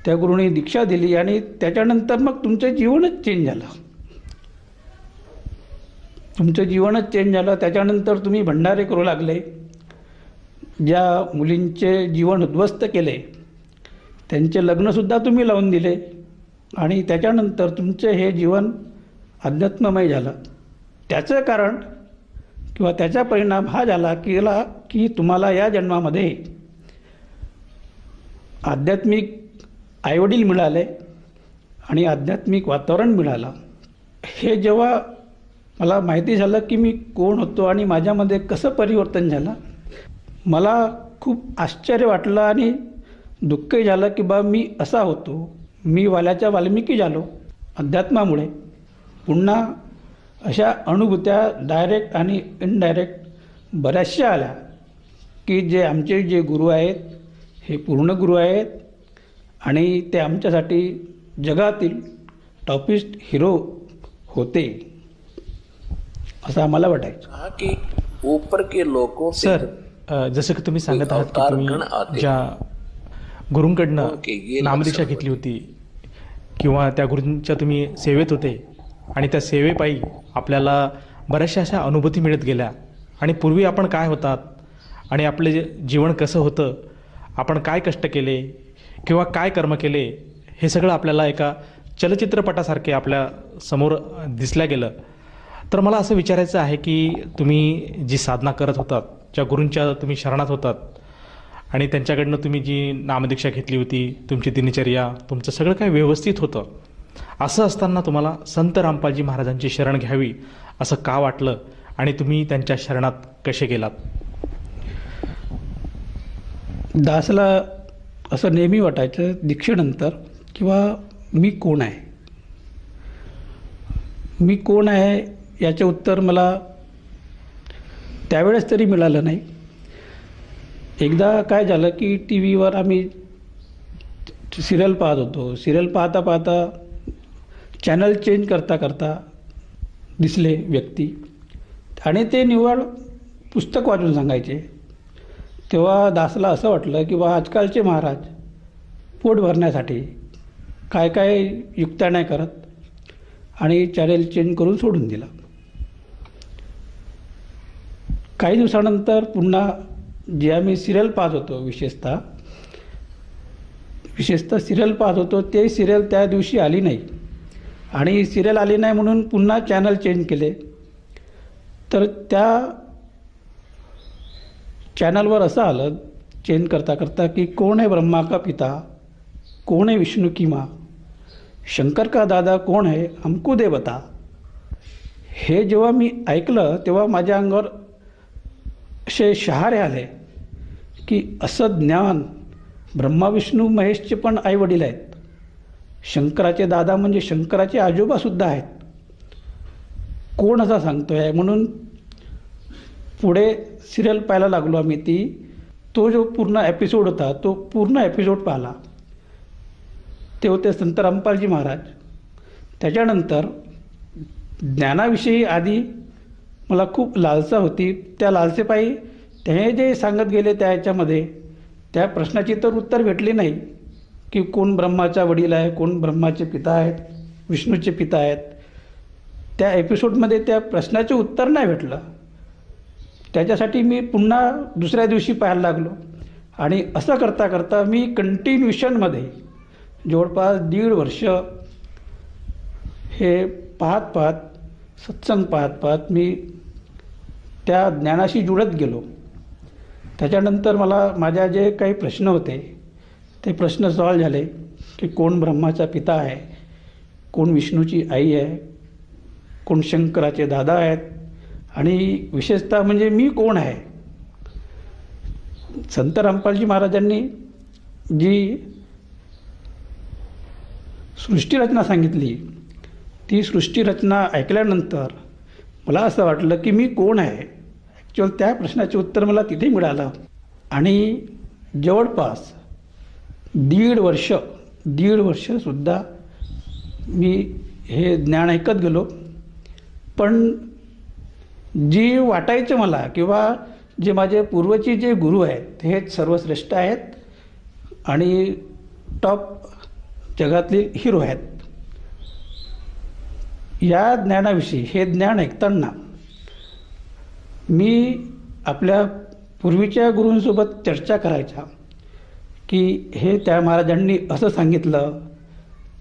त्या गुरुनी दीक्षा दिली आणि त्याच्यानंतर मग तुमचं जीवनच चेंज झालं. तुमचं जीवनच चेंज झालं. त्याच्यानंतर तुम्ही भंडारे करू लागले. ज्या मुलींचे जीवन उद्ध्वस्त केले त्यांचे लग्नसुद्धा तुम्ही लावून दिले आणि त्याच्यानंतर तुमचे हे जीवन अध्यात्ममय झालं. त्याचं कारण किंवा त्याचा परिणाम हा झाला की तुम्हाला या जन्मामध्ये आध्यात्मिक आईवडील मिळाले आणि आध्यात्मिक वातावरण मिळालं. हे जेव्हा मला माहिती झालं की मी कोण होतो आणि माझ्यामध्ये कसं परिवर्तन झालं, मला खूप आश्चर्य वाटलं आणि दुःखही झालं की बा मी असा होतो. मी वाल्याच्या वाल्मिकी झालो अध्यात्मामुळे. पुन्हा अशा अनुभूत्या डायरेक्ट आणि इनडायरेक्ट बऱ्याचशा आल्या की आमचे जे गुरु आहेत हे पूर्ण गुरु आहेत आणि ते आमच्यासाठी जगातील टॉपिस्ट हिरो होते असं आम्हाला वाटायचं. कि ऊपर के लोगों से सर जसं की तुम्ही सांगत आहात की तुम्ही ज्या गुरूंकडनं नामदीक्षा घेतली होती किंवा त्या गुरूंच्या तुम्ही सेवेत होते आणि त्या सेवेपायी आपल्याला बऱ्याचशा अशा अनुभूती मिळत गेल्या आणि पूर्वी आपण काय होतात आणि आपले जीवन कसं होतं, आपण काय कष्ट केले किंवा काय कर्म केले हे सगळं आपल्याला एका चलचित्रपटासारखे आपल्या समोर दिसल्या गेलं. तर मला असं विचारायचं आहे की तुम्ही जी साधना करत होतात, ज्या गुरूंच्या तुम्ही शरणात होतात आणि त्यांच्याकडनं तुम्ही जी नामदीक्षा घेतली होती, तुमची दिनचर्या तुमचं सगळं काही व्यवस्थित होतं, असं असताना तुम्हाला संत रामपालजी महाराजांची शरण घ्यावी असं का वाटलं आणि तुम्ही त्यांच्या शरणात कसे गेलात? दासला असं नेहमी वाटायचं दीक्षेनंतर किंवा मी कोण आहे, मी कोण आहे याचे उत्तर मला त्यावेळेस तरी मिळालं नाही. एकदा काय झालं की टी व्हीवर आम्ही सिरियल पाहत होतो. सिरियल पाहता पाहता चॅनल चेंज करता करता दिसले व्यक्ती आणि ते निव्वळ पुस्तक वाचून सांगायचे. तेव्हा दासला असं वाटलं की बा आजकालचे महाराज पोट भरण्यासाठी काय काय युक्त्या नाही करत आणि चॅनल चेंज करून सोडून दिला. काही दिवसानंतर पुन्हा जे आम्ही सिरियल पाहत होतो विशेषतः सिरियल पाहत होतो ते सिरियल त्या दिवशी आली नाही आणि सिरियल आली नाही म्हणून पुन्हा चॅनल चेंज केले. तर त्या चॅनलवर असं आलं चेंज करता करता की कौन है ब्रह्मा का पिता, कौन है विष्णु की माँ, शंकर का दादा कौन है हमको दे बता. हे जेव्हा मी ऐकलं तेव्हा माझ्या अंगावर असे शहारे आले की असं ज्ञान ब्रह्मा विष्णू महेशचे पण आई वडील आहेत. शंकराचे दादा म्हणजे शंकराचे आजोबासुद्धा आहेत. कोण असा सांगतो आहे म्हणून पुढे सिरियल पाहायला लागलो आम्ही. तो जो पूर्ण एपिसोड होता तो पूर्ण एपिसोड पाहिला. ते होते संत रामपालजी महाराज. त्याच्यानंतर ज्ञानाविषयी आधी मला खूप लालसा होती. त्या लालसेपायी ते जे सांगत गेले त्या ह्याच्यामध्ये त्या प्रश्नाची तर उत्तर भेटली नाही की कोण ब्रह्माचा वडील आहे, कोण ब्रह्माचे पिता आहेत, विष्णूचे पिता आहेत. त्या एपिसोडमध्ये त्या प्रश्नाचे उत्तर नाही भेटलं. त्याच्यासाठी मी पुन्हा दुसऱ्या दिवशी पाहायला लागलो आणि असं करता करता मी कंटिन्युशनमध्ये जवळपास 1.5 वर्ष हे पाहत सत्संग पाहत मी त्या ज्ञानाशी जुळत गेलो. त्याच्यानंतर मला माझ्या जे काही प्रश्न होते ते प्रश्न सॉल्व झाले की कोण ब्रह्माचा पिता आहे, कोण विष्णूची आई आहे, कोण शंकराचे दादा आहेत आणि विशेषतः म्हणजे मी कोण आहे. संत रामपालजी महाराजांनी जी सृष्टीरचना सांगितली ती सृष्टीरचना ऐकल्यानंतर मला असं वाटलं की मी कोण आहे. ॲक्च्युअल त्या प्रश्नाचे उत्तर मला तिथे मिळालं आणि जवळपास 1.5 वर्षसुद्धा मी हे ज्ञान ऐकत गेलो. पण जी वाटायचं मला किंवा जे माझे पूर्वचे जे गुरु आहेत हेच सर्वश्रेष्ठ आहेत आणि टॉप जगातले हिरो आहेत. या ज्ञानाविषयी हे ज्ञान ऐकताना मी आपल्या पूर्वीच्या गुरूंसोबत चर्चा करायचा की हे त्या महाराजांनी असं सांगितलं,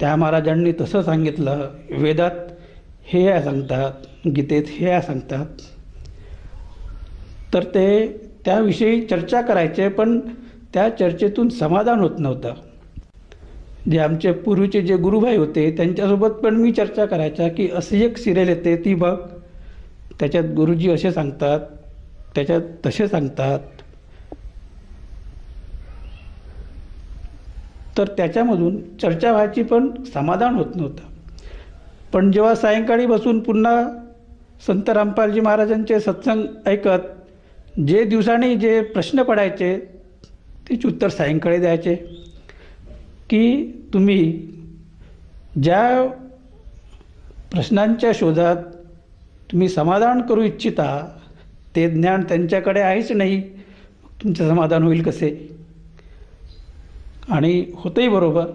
त्या महाराजांनी तसं सांगितलं, वेदात हे आहे सांगतात, गीतेत हे आहे सांगतात. तर ते त्याविषयी चर्चा करायचे पण त्या चर्चेतून समाधान होत नव्हतं. जे आमचे पूर्वीचे जे गुरुभाई होते त्यांच्यासोबत पण मी चर्चा करायचा की अशी एक सिरियल येते ती बघ, त्याच्यात गुरुजी असे सांगतात, त्याच्यात तसे सांगतात. तर त्याच्यामधून चर्चा व्हायची पण समाधान होत नव्हतं. पण जेव्हा सायंकाळी बसून पुन्हा संत रामपालजी महाराजांचे सत्संग ऐकत जे दिवसांनी जे प्रश्न पडायचे त्याची उत्तर सायंकाळी द्यायचे की तुम्ही ज्या प्रश्नांच्या शोधात तुम्ही समाधान करू इच्छिता ते ज्ञान त्यांच्याकडे आहेच नाही, तुमचं समाधान होईल कसे. आणि होतंही बरोबर.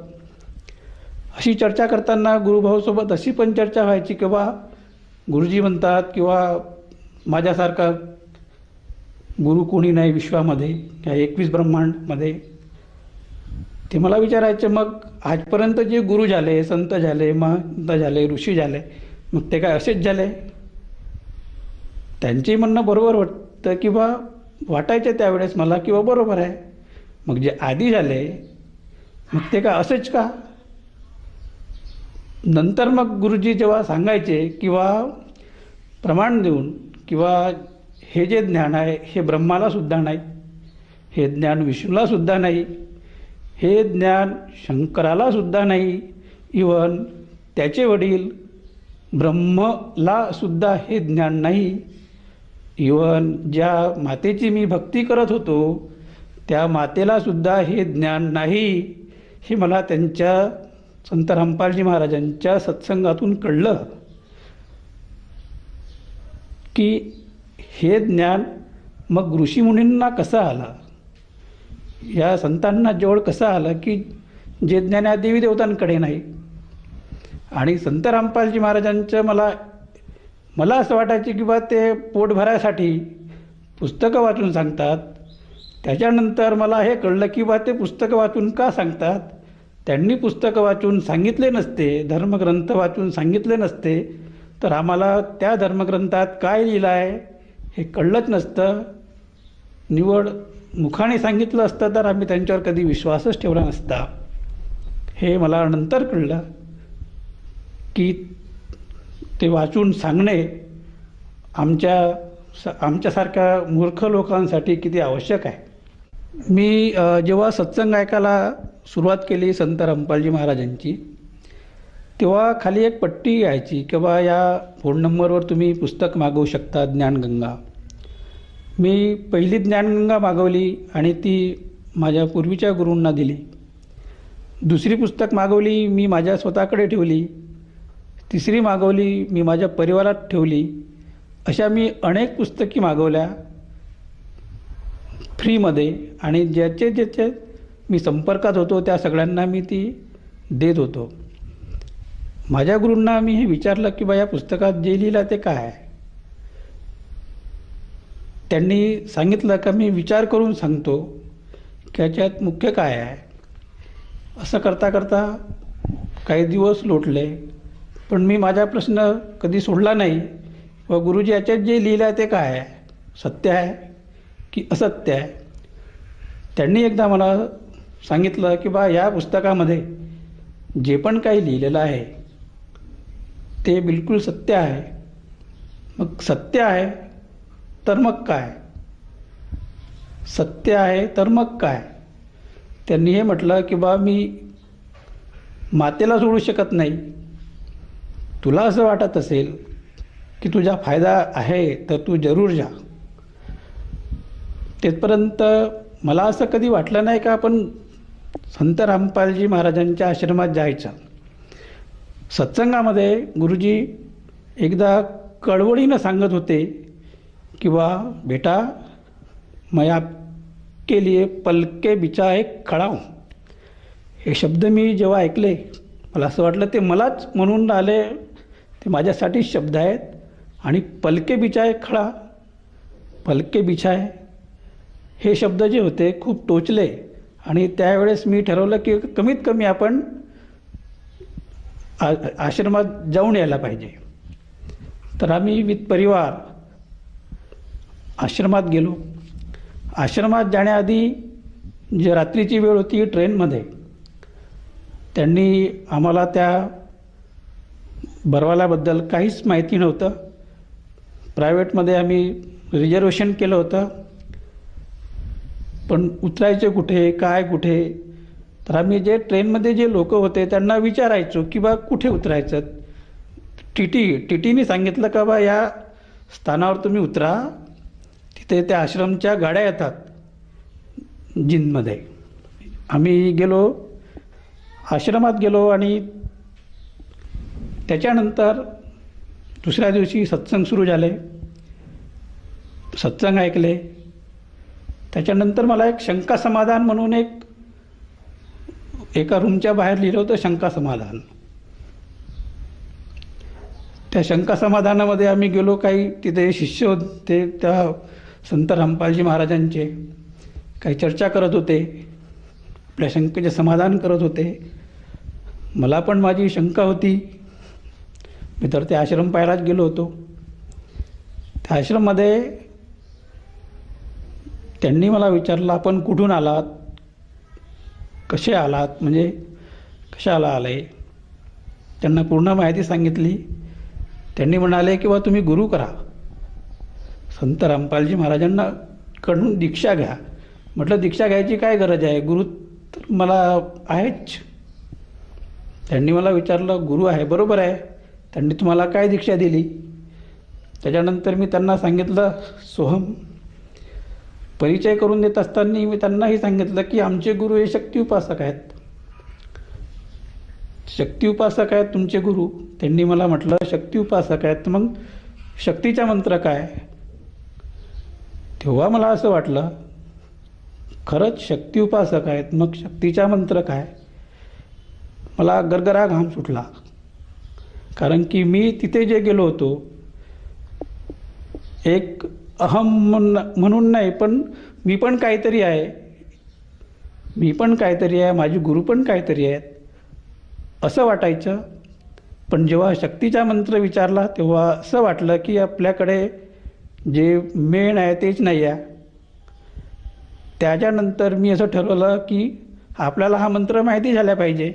अशी चर्चा करताना गुरुभाऊसोबत अशी पण चर्चा व्हायची किंवा गुरुजी म्हणतात किंवा माझ्यासारखा गुरु कोणी नाही विश्वामध्ये या 21 ब्रह्मांडमध्ये. ते मला विचारायचे मग आजपर्यंत जे गुरु झाले, संत झाले, महंत झाले, ऋषी झाले, मग ते काय असेच झाले. त्यांचेही म्हणणं बरोबर वाटतं किंवा वाटायचे त्यावेळेस मला किंवा बरोबर आहे. मग जे आधी झाले मग ते काय असेच का. नंतर मग गुरुजी जेव्हा सांगायचे किंवा प्रमाण देऊन किंवा हे जे ज्ञान आहे हे ब्रह्माला सुद्धा नाही, हे ज्ञान विष्णूला सुद्धा नाही, हे ज्ञान शंकराला सुद्धा नाही, इवन त्याचे वडील ब्रह्मला सुद्धा हे ज्ञान नाही, इवन ज्या मातेची मी भक्ती करत होतो त्या मातेला सुद्धा हे ज्ञान नाही. हे मला त्यांच्या संत रामपालजी महाराजांच्या सत्संगातून कळलं की हे ज्ञान मग ऋषीमुनींना कसं आलं, या संतांना जवळ कसं आलं की जे ज्ञान या देवी देवतांकडे नाही. आणि संत रामपालजी महाराजांचं मला असं वाटायचं की बा ते पोट भरायसाठी पुस्तकं वाचून सांगतात. त्याच्यानंतर मला हे कळलं की बा ते पुस्तकं वाचून का सांगतात. त्यांनी पुस्तकं वाचून सांगितले नसते, धर्मग्रंथ वाचून सांगितले नसते तर आम्हाला त्या धर्मग्रंथात काय लिहिलं आहे हे कळलंच नसतं. निवड मुखाने सांगितलं असतं तर आम्ही त्यांच्यावर कधी विश्वासच ठेवला नसता. हे मला नंतर कळलं की ते वाचून सांगणे आमच्यासारख्या मूर्ख लोकांसाठी किती आवश्यक आहे. मी जेव्हा सत्संग ऐकायला सुरुवात केली संत रामपालजी महाराजांची, तेव्हा खाली एक पट्टी यायची की बा या फोन नंबरवर तुम्ही पुस्तक मागवू शकता, ज्ञानगंगा. मी पहिली ज्ञानगंगा मागवली आणि ती माझ्या पूर्वीच्या गुरूंना दिली. दुसरी पुस्तक मागवली, मी माझ्या स्वतःकडे ठेवली. तिसरी मागवली, मी माझ्या परिवारात ठेवली. अशा मी अनेक पुस्तकी मागवल्या फ्रीमध्ये, आणि ज्याचे मी संपर्कात होतो त्या सगळ्यांना मी ती देत होतो. माझ्या गुरूंना मी हे विचारलं की बा या पुस्तकात जे लिहिलं ते काय आहे. त्यांनी सांगितलं का मी विचार करून सांगतो की याच्यात मुख्य काय आहे. असं करता करता काही दिवस लोटले, पण मी माझा प्रश्न कधी सोडला नाही. व गुरुजी याच्यात जे लिहिलं आहे ते काय आहे, सत्य आहे की असत्य आहे. त्यांनी एकदा मला सांगितलं की बा या पुस्तकामध्ये जे पण काही लिहिलेलं आहे ते बिलकुल सत्य आहे. मग सत्य आहे तर मग काय, सत्य आहे तर मग काय. त्यांनी हे म्हटलं की बा मी मातेला सोडू शकत नाही. तुला असं वाटत असेल की तुझा फायदा आहे तर तू जरूर जा. तेथपर्यंत मला असं कधी वाटलं नाही का आपण संत रामपालजी महाराजांच्या आश्रमात जायचं. सत्संगामध्ये गुरुजी एकदा कळवळीनं सांगत होते की बा बेटा, मैं आपके लिए पलके बिछाए खडा हूँ. हे शब्द मी जेव्हा ऐकले मला असं वाटलं ते मलाच म्हणून आले, ते माझ्यासाठीच शब्द आहेत. आणि पलके बिछाए खडा, पलके बिछाए हे शब्द जे होते खूप टोचले. आणि त्यावेळेस मी ठरवलं की कमीत कमी आपण आश्रमात जाऊन यायला पाहिजे. तर आम्ही विथ परिवार आश्रमात गेलो. आश्रमात जाण्याआधी जे रात्रीची वेळ होती ट्रेनमध्ये, त्यांनी आम्हाला त्या बरवाल्याबद्दल काहीच माहिती नव्हतं. प्रायव्हेटमध्ये आम्ही रिझर्वेशन केलं होतं, पण उतरायचे कुठे, काय कुठे. तर आम्ही जे ट्रेनमध्ये जे लोक होते त्यांना विचारायचो की बा कुठे उतरायचं. टीटीने सांगितलं का बा या स्थानावर तुम्ही उतरा, तिथे त्या आश्रमच्या गाड्या येतात जिनमध्ये. आम्ही गेलो, आश्रमात गेलो आणि त्याच्यानंतर दुसऱ्या दिवशी सत्संग सुरू झाले. सत्संग ऐकले. त्याच्यानंतर मला एक शंका समाधान म्हणून एका रूमच्या बाहेर लिहिलं होतं शंका समाधान. त्या शंका समाधानामध्ये आम्ही गेलो. काही तिथे शिष्य होते त्या संत रामपालजी महाराजांचे, काही चर्चा करत होते, आपल्या शंकेचे समाधान करत होते. मला पण माझी शंका होती. मी तर ते आश्रम पाहायलाच गेलो होतो. त्या आश्रममध्ये त्यांनी मला विचारलं आपण कुठून आलात, कसे आलात, म्हणजे कशाला आले. त्यांना पूर्ण माहिती सांगितली. त्यांनी म्हणाले की बा तुम्ही गुरु करा, संत रामपालजी महाराजांना कडून दीक्षा घ्या. म्हटलं दीक्षा घ्यायची काय गरज आहे, गुरु तर मला आहेच. त्यांनी मला विचारलं गुरु आहे, बरोबर आहे, त्यांनी तुम्हाला काय दीक्षा दिली. त्याच्यानंतर मी त्यांना सांगितलं सोहम. परिचय करून देत असताना मी त्यांनाही सांगितलं की आमचे गुरु हे शक्ती उपासक आहेत. शक्ती उपासक आहेत तुमचे गुरु. त्यांनी मला म्हटलं शक्ती उपासक आहेत, मग शक्तीचा मंत्र काय. तेव्हा मला असं वाटलं खरंच शक्ती उपासक आहेत, मग शक्तीचा मंत्र काय. मला गरगरा घाम सुटला. कारण की मी तिथे जे गेलो होतो एक अहम म्हणून नाही, पण मी पण काहीतरी आहे, माझे गुरु पण काहीतरी आहेत असं वाटायचं. पण जेव्हा शक्तीचा मंत्र विचारला तेव्हा असं वाटलं की आपल्याकडे जे मेन आहे तेच नाही आहे. त्याच्यानंतर मी असं ठरवलं की आपल्याला हा मंत्र माहिती झाला पाहिजे,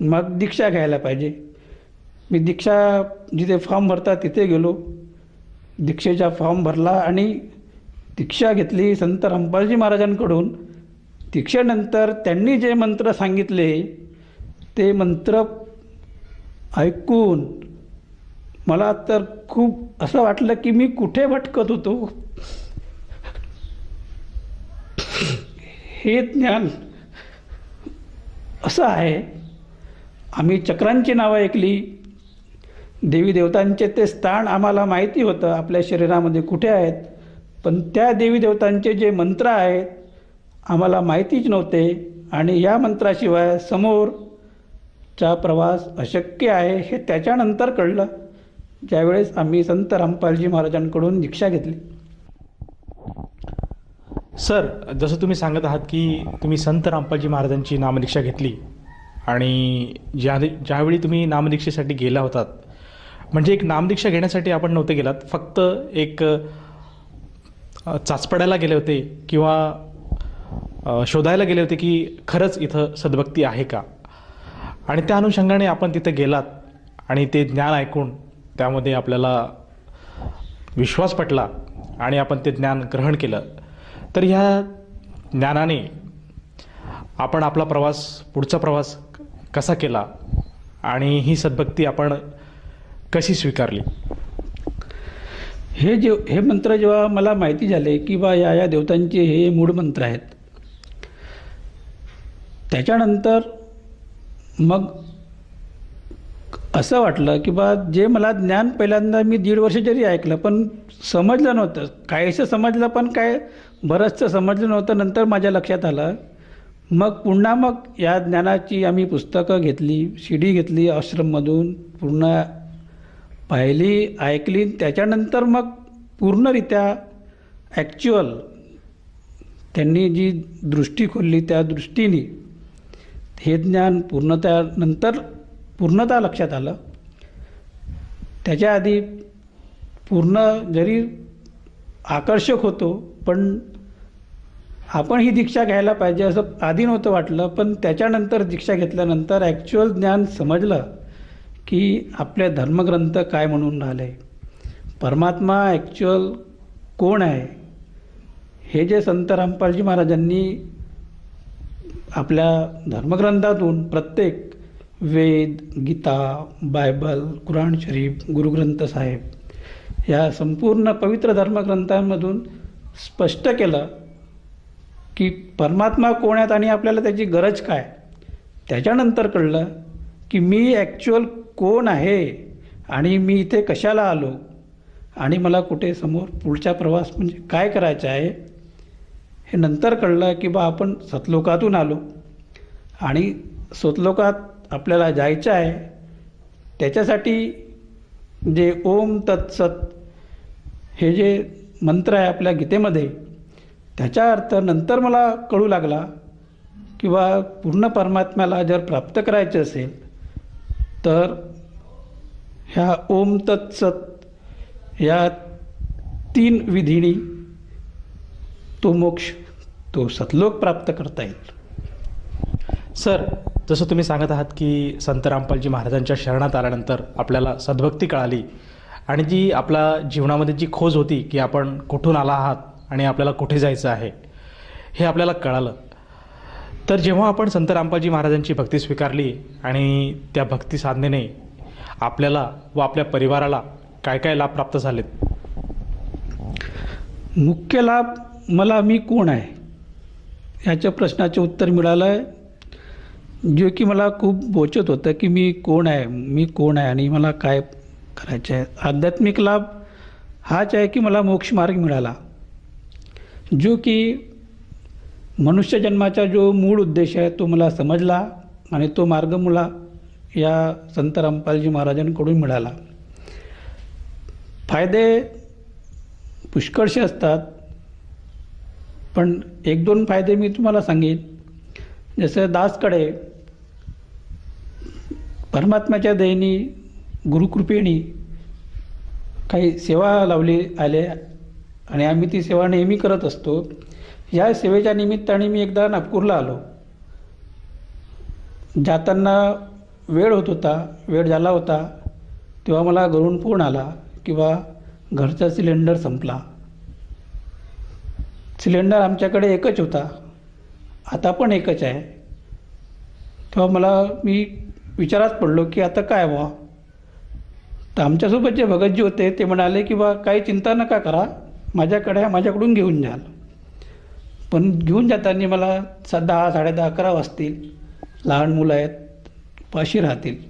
मग दीक्षा घ्यायला पाहिजे. मी दीक्षा जिथे फॉर्म भरतात तिथे गेलो, दीक्षेचा फॉर्म भरला आणि दीक्षा घेतली संत रामपालजी महाराजांकडून. दीक्षेनंतर त्यांनी जे मंत्र सांगितले ते मंत्र ऐकून मला तर खूप असं वाटलं की मी कुठे भटकत होतो. हे ज्ञान असं आहे. आम्ही चक्रांची नावं ऐकली, देवी देवतांचे ते स्थान आम्हाला माहिती होतं आपल्या शरीरामध्ये कुठे आहेत, पण त्या देवी देवतांचे जे मंत्र आहेत आम्हाला माहितीच नव्हते. आणि या मंत्राशिवाय समोरचा प्रवास अशक्य आहे हे त्याच्यानंतर कळलं, ज्यावेळेस आम्ही संत रामपालजी महाराजांकडून दीक्षा घेतली. सर, जसं तुम्ही सांगत आहात की तुम्ही संत रामपालजी महाराजांची नामदीक्षा घेतली आणि ज्यावेळी तुम्ही नामदीक्षेसाठी गेला होतात, म्हणजे एक नामदीक्षा घेण्यासाठी आपण नव्हते गेलात, फक्त एक चाचपडायला गेले होते किंवा शोधायला गेले होते की खरंच इथं सद्भक्ती आहे का. आणि त्या अनुषंगाने आपण तिथे गेलात आणि ते ज्ञान ऐकून त्यामध्ये आपल्याला विश्वास पटला आणि आपण ते ज्ञान ग्रहण केलं. तर ह्या ज्ञानाने आपण आपला पुढचा प्रवास कसा केला आणि ही सद्भक्ती आपण कशी स्वीकारली. हे मंत्र जेव्हा मला माहिती झाले की बा या देवतांचे हे मूळ मंत्र आहेत, त्याच्यानंतर मग असं वाटलं की बा जे मला ज्ञान पहिल्यांदा मी 1.5 वर्ष जरी ऐकलं पण समजलं नव्हतं. काहीसं समजलं पण काय बरंचसं समजलं नव्हतं. नंतर माझ्या लक्षात आलं. मग पुन्हा या ज्ञानाची आम्ही पुस्तकं घेतली, CD घेतली आश्रममधून, पूर्ण पाहिली, ऐकली. त्याच्यानंतर मग पूर्णरित्या ॲक्च्युअल त्यांनी जी दृष्टी खोलली त्या दृष्टीने हे ज्ञान पूर्णतः लक्षात आलं. त्याच्या आधी पूर्ण जरी आकर्षक होतो पण आपण ही दीक्षा घ्यायला पाहिजे असं आधी नव्हतं वाटलं. पण त्याच्यानंतर दीक्षा घेतल्यानंतर ॲक्च्युअल ज्ञान समजलं की आपले धर्मग्रंथ काय म्हणून राहिले, परमात्मा ॲक्च्युअल कोण आहे, हे जे संत रामपालजी महाराजांनी आपल्या धर्मग्रंथातून प्रत्येक वेद, गीता, बायबल, कुराण शरीफ, गुरुग्रंथ साहेब या संपूर्ण पवित्र धर्मग्रंथांमधून स्पष्ट केलं की परमात्मा कोण आहेत आणि आपल्याला त्याची गरज काय. त्याच्यानंतर कळलं की मी ॲक्च्युअल कोण आहे आणि मी इथे कशाला आलो आणि मला कुठे समोर पुढचा प्रवास म्हणजे काय करायचा आहे हे नंतर कळलं की बा आपण सतलोकातून आलो आणि सतलोकात आपल्याला जायचं आहे. त्याच्यासाठी जे ओम तत्सत हे जे मंत्र आहे आपल्या गीतेमध्ये, त्याचा अर्थ नंतर मला कळू लागला की बा पूर्ण परमात्म्याला जर प्राप्त करायचे असेल तर ह्या ओम तत्सत या 3 विधीनी तो मोक्ष, तो सतलोक प्राप्त करता येईल. सर, जसं तुम्ही सांगत आहात की संत रामपालजी महाराजांच्या शरणात आल्यानंतर आपल्याला सद्भक्ती कळाली आणि जी आपल्या जीवनामध्ये जी खोज होती की आपण कुठून आला आहात आणि आपल्याला कुठे जायचं आहे हे आपल्याला कळालं. तर जेव्हा आपण संत रामपालजी महाराजांची भक्ती स्वीकारली आणि त्या भक्ती साधनेने आपल्याला व आपल्या परिवाराला काय काय लाभ प्राप्त झालेत. मुख्य लाभ मला मी कोण आहे याच्या प्रश्नाचे उत्तर मिळालं आहे, जे की मला खूप बोचत होतं की मी कोण आहे आणि मला काय करायचं आहे. आध्यात्मिक लाभ हाच आहे की मला मोक्षमार्ग मिळाला, जो की मनुष्य जन्माचा जो मूळ उद्देश आहे तो मला समजला आणि तो मार्ग मला या संत रामपालजी महाराजांकडून मिळाला. फायदे पुष्कळसे असतात, पण 1-2 फायदे मी तुम्हाला सांगेन. जसं दासकडे परमात्म्याच्या दयेने, गुरुकृपेने काही सेवा लावली आले आणि आम्ही ती सेवा नेहमी करत असतो. या सेवेच्या निमित्ताने मी एकदा नागपूरला आलो. जाताना वेळ झाला होता, तेव्हा मला घरून फोन आला की बा घरचा सिलेंडर संपला. सिलेंडर आमच्याकडे एकच होता, आता पण एकच आहे. तेव्हा मी विचारात पडलो की आता काय व्हा. तर आमच्यासोबत जे भगतजी होते ते म्हणाले की बा काही चिंता नका करा, माझ्याकडून घेऊन जाल. पण घेऊन जाताना मला 10, 10:30, 11 वाजतील. लहान मुलं आहेत, पाशी राहतील.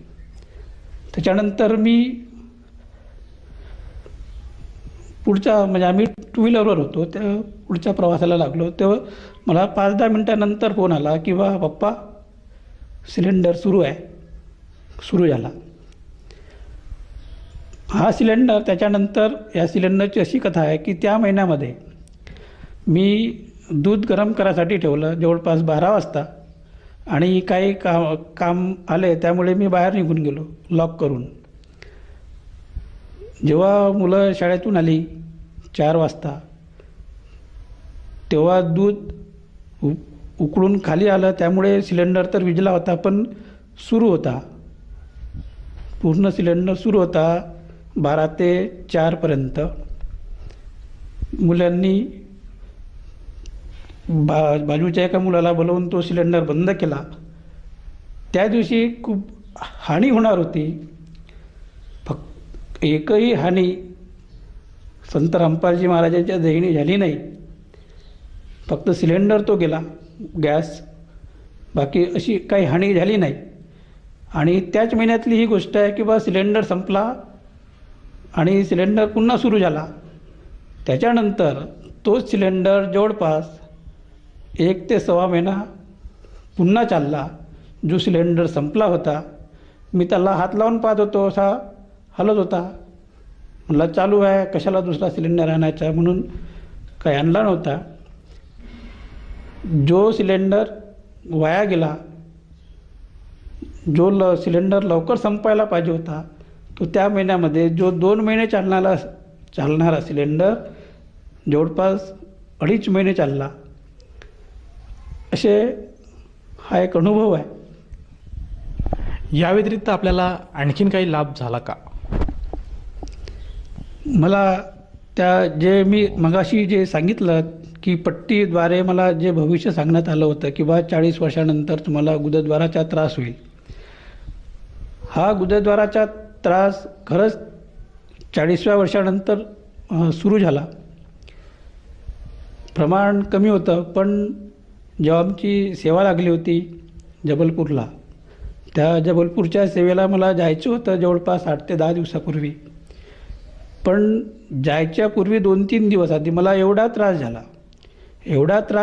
त्याच्यानंतर मी पुढच्या म्हणजे आम्ही 2 व्हीलरवर होतो, त्या पुढच्या प्रवासाला लागलो. तेव्हा मला 5-10 मिनटानंतर फोन आला की बा पप्पा सिलेंडर सुरू झाला. हा सिलेंडर त्याच्यानंतर या सिलेंडरची अशी कथा आहे की त्या महिन्यामध्ये मी दूध गरम करायसाठी ठेवलं जवळपास 12 वाजता आणि काही काम आले त्यामुळे मी बाहेर निघून गेलो लॉक करून. जेव्हा मुलं शाळेतून आली 4 वाजता तेव्हा दूध उकळून खाली आलं, त्यामुळे सिलेंडर तर विझला होता पण सुरू होता, पूर्ण सिलेंडर सुरू होता 12 ते 4पर्यंत. मुलांनी बाजूच्या एका मुलाला बोलवून तो सिलेंडर बंद केला. त्या दिवशी खूप हानी होणार होती, फक्त एकही हानी संत रामपालजी महाराजांच्या देणी झाली नाही. फक्त सिलेंडर तो गेला, गॅस, बाकी अशी काही हानी झाली नाही. आणि त्याच महिन्यातली ही गोष्ट आहे की बा सिलेंडर संपला आणि सिलेंडर पुन्हा सुरू झाला. त्याच्यानंतर तोच सिलेंडर जवळपास 1 ते 1.25 महिना पुन्हा चालला. जो सिलेंडर संपला होता मी त्याला हात लावून पाहत होतो, असा हलत होता. मला चालू आहे, कशाला दुसरा सिलेंडर आणायचा, म्हणून काही आणला नव्हता. जो सिलेंडर वाया गेला, जो सिलेंडर लवकर संपायला पाहिजे होता, तो त्या महिन्यामध्ये जो 2 महिने चालणारा सिलेंडर जवळपास 2.5 महिने चालला. असे हा एक अनुभव आहे. या व्यतिरिक्त आपल्याला आणखीन काही लाभ झाला का? मला जे मी मगाशी जे सांगितलं की पट्टीद्वारे मला जे भविष्य सांगण्यात आलं होतं की बा 40 वर्षानंतर तुम्हाला गुदद्वाराचा त्रास होईल. हा गुदद्वाराचा त्रास खरंच 40व्या वर्षानंतर सुरू झाला. प्रमाण कमी होतं, पण जेव्हा आमची सेवा लागली होती जबलपूरला, त्या जबलपूरच्या सेवेला मला जायचं होतं जवळपास 8 ते 10 दिवसापूर्वी. पण जायच्या पूर्वी 2-3 दिवस आधी मला एवढा त्रास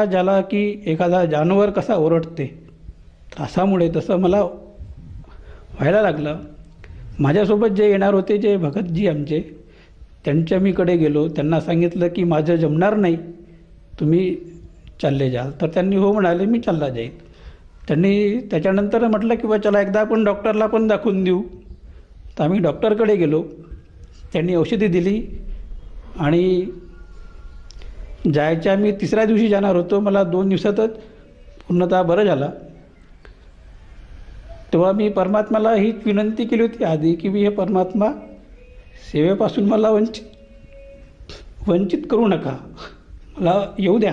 झाला की एखादा जानवर कसा ओरडते त्रासामुळे, तसं मला व्हायला लागलं. माझ्यासोबत जे येणार होते, जे भगतजी आमचे, त्यांच्या मीकडे गेलो. त्यांना सांगितलं की माझं जमणार नाही, तुम्ही चालले जाल. तर त्यांनी हो म्हणाले, मी चालला जाईल. त्यांनी त्याच्यानंतर म्हटलं की बा चला एकदा आपण डॉक्टरला पण दाखवून देऊ. तर आम्ही डॉक्टरकडे गेलो. त्यांनी औषधी दिली आणि जायच्या मी 3ऱ्या दिवशी जाणार होतो. मला 2 दिवसातच पूर्णतः बरं झालं. तेव्हा मी परमात्म्याला हीच विनंती केली होती आधी की मी हे परमात्मा सेवेपासून मला वंचित करू नका, मला येऊ द्या.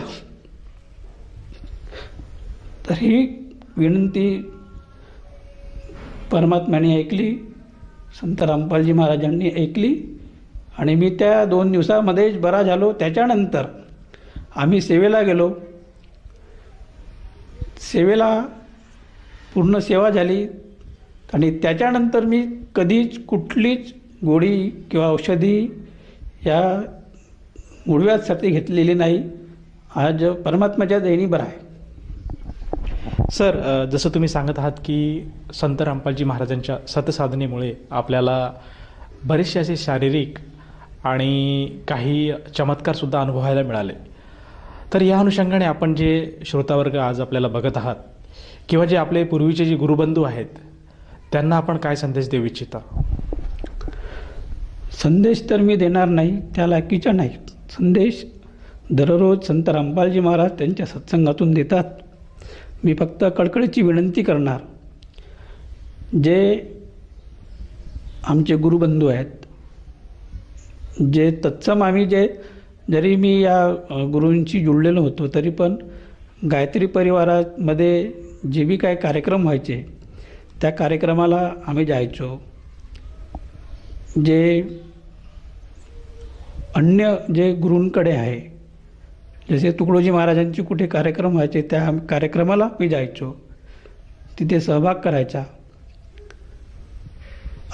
तर ही विनंती परमात्म्याने ऐकली, संत रामपालजी महाराजांनी ऐकली आणि मी त्या 2 दिवसामध्येच बरा झालो. त्याच्यानंतर आम्ही सेवेला गेलो. सेवेला पूर्ण सेवा झाली आणि त्याच्यानंतर मी कधीच कुठलीच गोळी किंवा औषधी या गुडघ्यासाठी घेतलेली नाही. आज परमात्म्याच्या देणी बरा आहे. सर, जसं तुम्ही सांगत आहात की संत रामपालजी महाराजांच्या सतसाधनेमुळे आपल्याला बरेचसे असे शारीरिक आणि काही चमत्कारसुद्धा अनुभवायला मिळाले. तर या अनुषंगाने आपण जे श्रोतावर्ग आज आपल्याला बघत आहात किंवा जे आपले पूर्वीचे जे गुरुबंधू आहेत, त्यांना आपण काय संदेश देऊ इच्छिता? संदेश तर मी देणार नाही, त्या लायकीचा नाही. संदेश दररोज संत रामपालजी महाराज त्यांच्या सत्संगातून देतात. मी फक्त कळकळीची विनंती करणार, जे आमचे गुरुबंधू आहेत, जे तत्सम आम्ही जे जरी मी या गुरूंशी जुळलेलो होतो तरी पण गायत्री परिवारामध्ये जे बी काय कार्यक्रम व्हायचे त्या कार्यक्रमाला आम्ही जायचो. जे अन्य जे गुरूंकडे आहे, जसे तुकडोजी महाराजांचे कुठे कार्यक्रम व्हायचे त्या कार्यक्रमाला मी जायचो, तिथे सहभाग करायचा.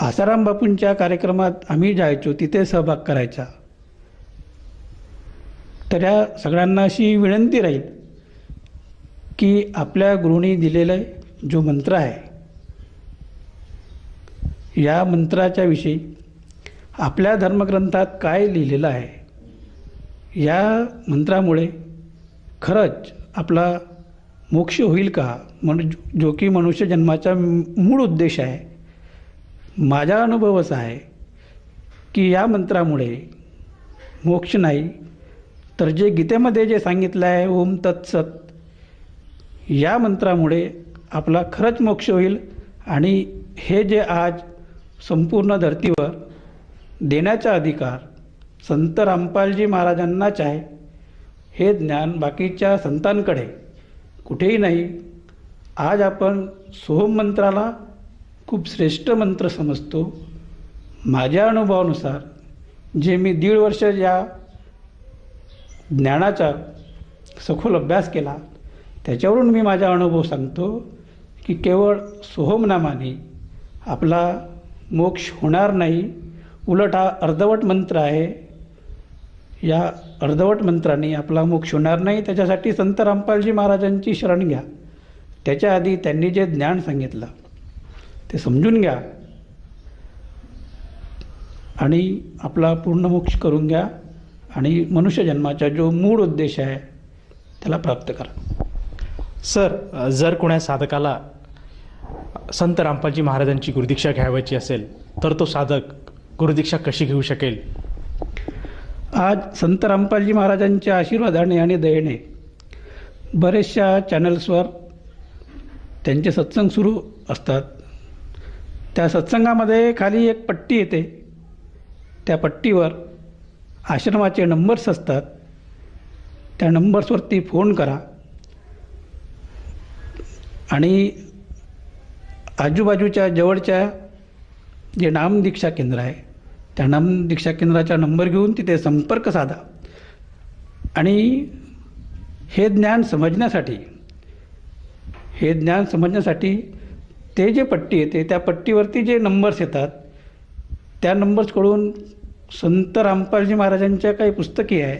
आसाराम बापूंच्या कार्यक्रमात आम्ही जायचो, तिथे सहभाग करायचा. तर या सगळ्यांना अशी विनंती राहील की आपल्या गुरूंनी दिलेला जो मंत्र आहे, या मंत्राच्या विषयी आपल्या धर्मग्रंथात काय लिहिलेलं आहे, या मंत्रामुळे खरंच आपला मोक्ष होईल का, जो की मनुष्य जन्माचा मूळ उद्देश आहे. माझा अनुभव असा आहे की या मंत्रामुळे मोक्ष नाही तर जे गीतेमध्ये जे सांगितलं आहे ओम तत्सत, या मंत्रामुळे आपला खरंच मोक्ष होईल. आणि हे जे आज संपूर्ण धर्तीवर देण्याचा अधिकार संत रामपालजी महाराजांनाच आहे, हे ज्ञान बाकीच्या संतांकडे कुठेही नाही. आज आपण सोहम मंत्राला खूप श्रेष्ठ मंत्र समजतो. माझ्या अनुभवानुसार जे मी 1.5 वर्ष या ज्ञानाचा सखोल अभ्यास केला त्याच्यावरून मी माझा अनुभव सांगतो की केवळ सोहम नामाने आपला मोक्ष होणार नाही, उलट हा अर्धवट मंत्र आहे. या अर्धवट मंत्राने आपला मोक्ष होणार नाही. त्याच्यासाठी संत रामपालजी महाराजांची शरण घ्या. त्याच्या आधी त्यांनी जे ज्ञान सांगितलं ते समजून घ्या आणि आपला पूर्ण मोक्ष करून घ्या आणि मनुष्य जन्माचा जो मूळ उद्देश आहे त्याला प्राप्त करा. सर, जर कोणा साधकाला संत रामपालजी महाराजांची गुरुदीक्षा घ्यावयाची असेल तर तो साधक गुरुदीक्षा कशी घेऊ शकेल? आज संत रामपालजी महाराजांच्या आशीर्वादाने आणि दयेने बरेचशा चॅनल्सवर त्यांचे सत्संग सुरू असतात. त्या सत्संगामध्ये खाली एक पट्टी येते, त्या पट्टीवर आश्रमाचे नंबर्स असतात. त्या नंबर्सवरती फोन करा आणि आजूबाजूच्या जवळच्या जे नामदीक्षा केंद्र आहे त्या नामदीक्षा केंद्राचा नंबर घेऊन तिथे संपर्क साधा आणि हे ज्ञान समजण्यासाठी ते जे पट्टी येते त्या पट्टीवरती जे नंबर्स येतात त्या नंबर्सकडून संत रामपालजी महाराजांच्या काही पुस्तके आहे,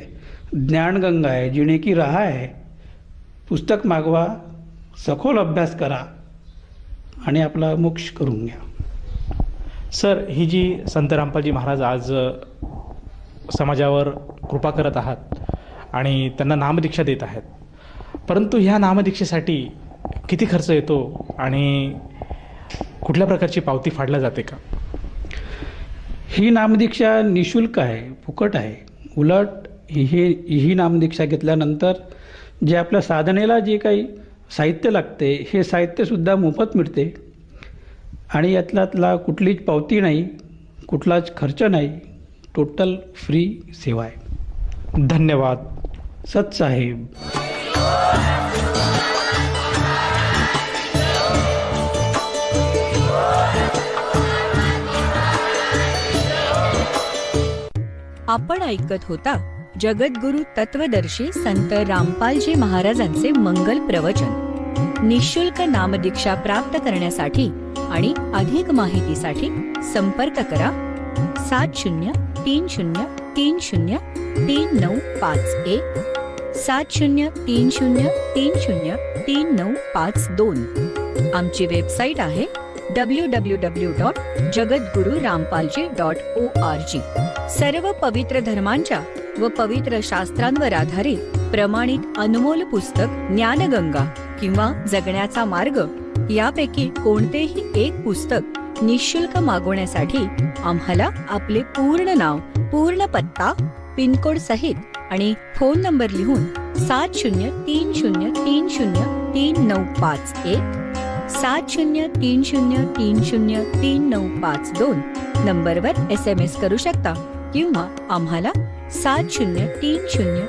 ज्ञानगंगा आहे, जिणे की राह आहे, पुस्तक मागवा, सखोल अभ्यास करा आणि आपला मोक्ष करून घ्या. सर, ही जी संत रामपालजी महाराज आज समाजावर कृपा करत आहात आणि त्यांना नामदीक्षा देत आहेत, परंतु ह्या नामदीक्षेसाठी किती खर्च येतो आणि कुठल्या प्रकारची पावती फाडल्या जाते का? ही नामदीक्षा निशुल्क आहे, फुकट आहे. उलट ही नामदीक्षा घेतल्यानंतर जे आपल्या साधनेला जे काही साहित्य लागते हे साहित्यसुद्धा मोफत मिळते आणि यातला कुठलीच पावती नाही, कुठलाच खर्च नाही, टोटल फ्री सेवा आहे. धन्यवाद. सत साहेब. आपण ऐकत होता जगद्गुरु तत्वदर्शी संत रामपालजी महाराजांचे मंगल प्रवचन. निःशुल्क नामदीक्षा प्राप्त करण्यासाठी आणि अधिक माहितीसाठी संपर्क करा 7030303951 7030303952. आमची वेबसाईट आहे www.jagadgururampalji.org. सर्व पवित्र धर्मांच्या व पवित्र शास्त्रांवर आधारित प्रमाणित अनमोल पुस्तक ज्ञानगंगा किंवा जगण्याचा मार्ग यापैकी कोणतेही एक पुस्तक निःशुल्क मागवण्यासाठी आम्हाला आपले पूर्ण नाव, पूर्ण पत्ता, पिनकोड सहित आणि फोन नंबर लिहून 7030303951 7030303952 नंबरवर SMS करू शकता किंवा आम्हाला 7030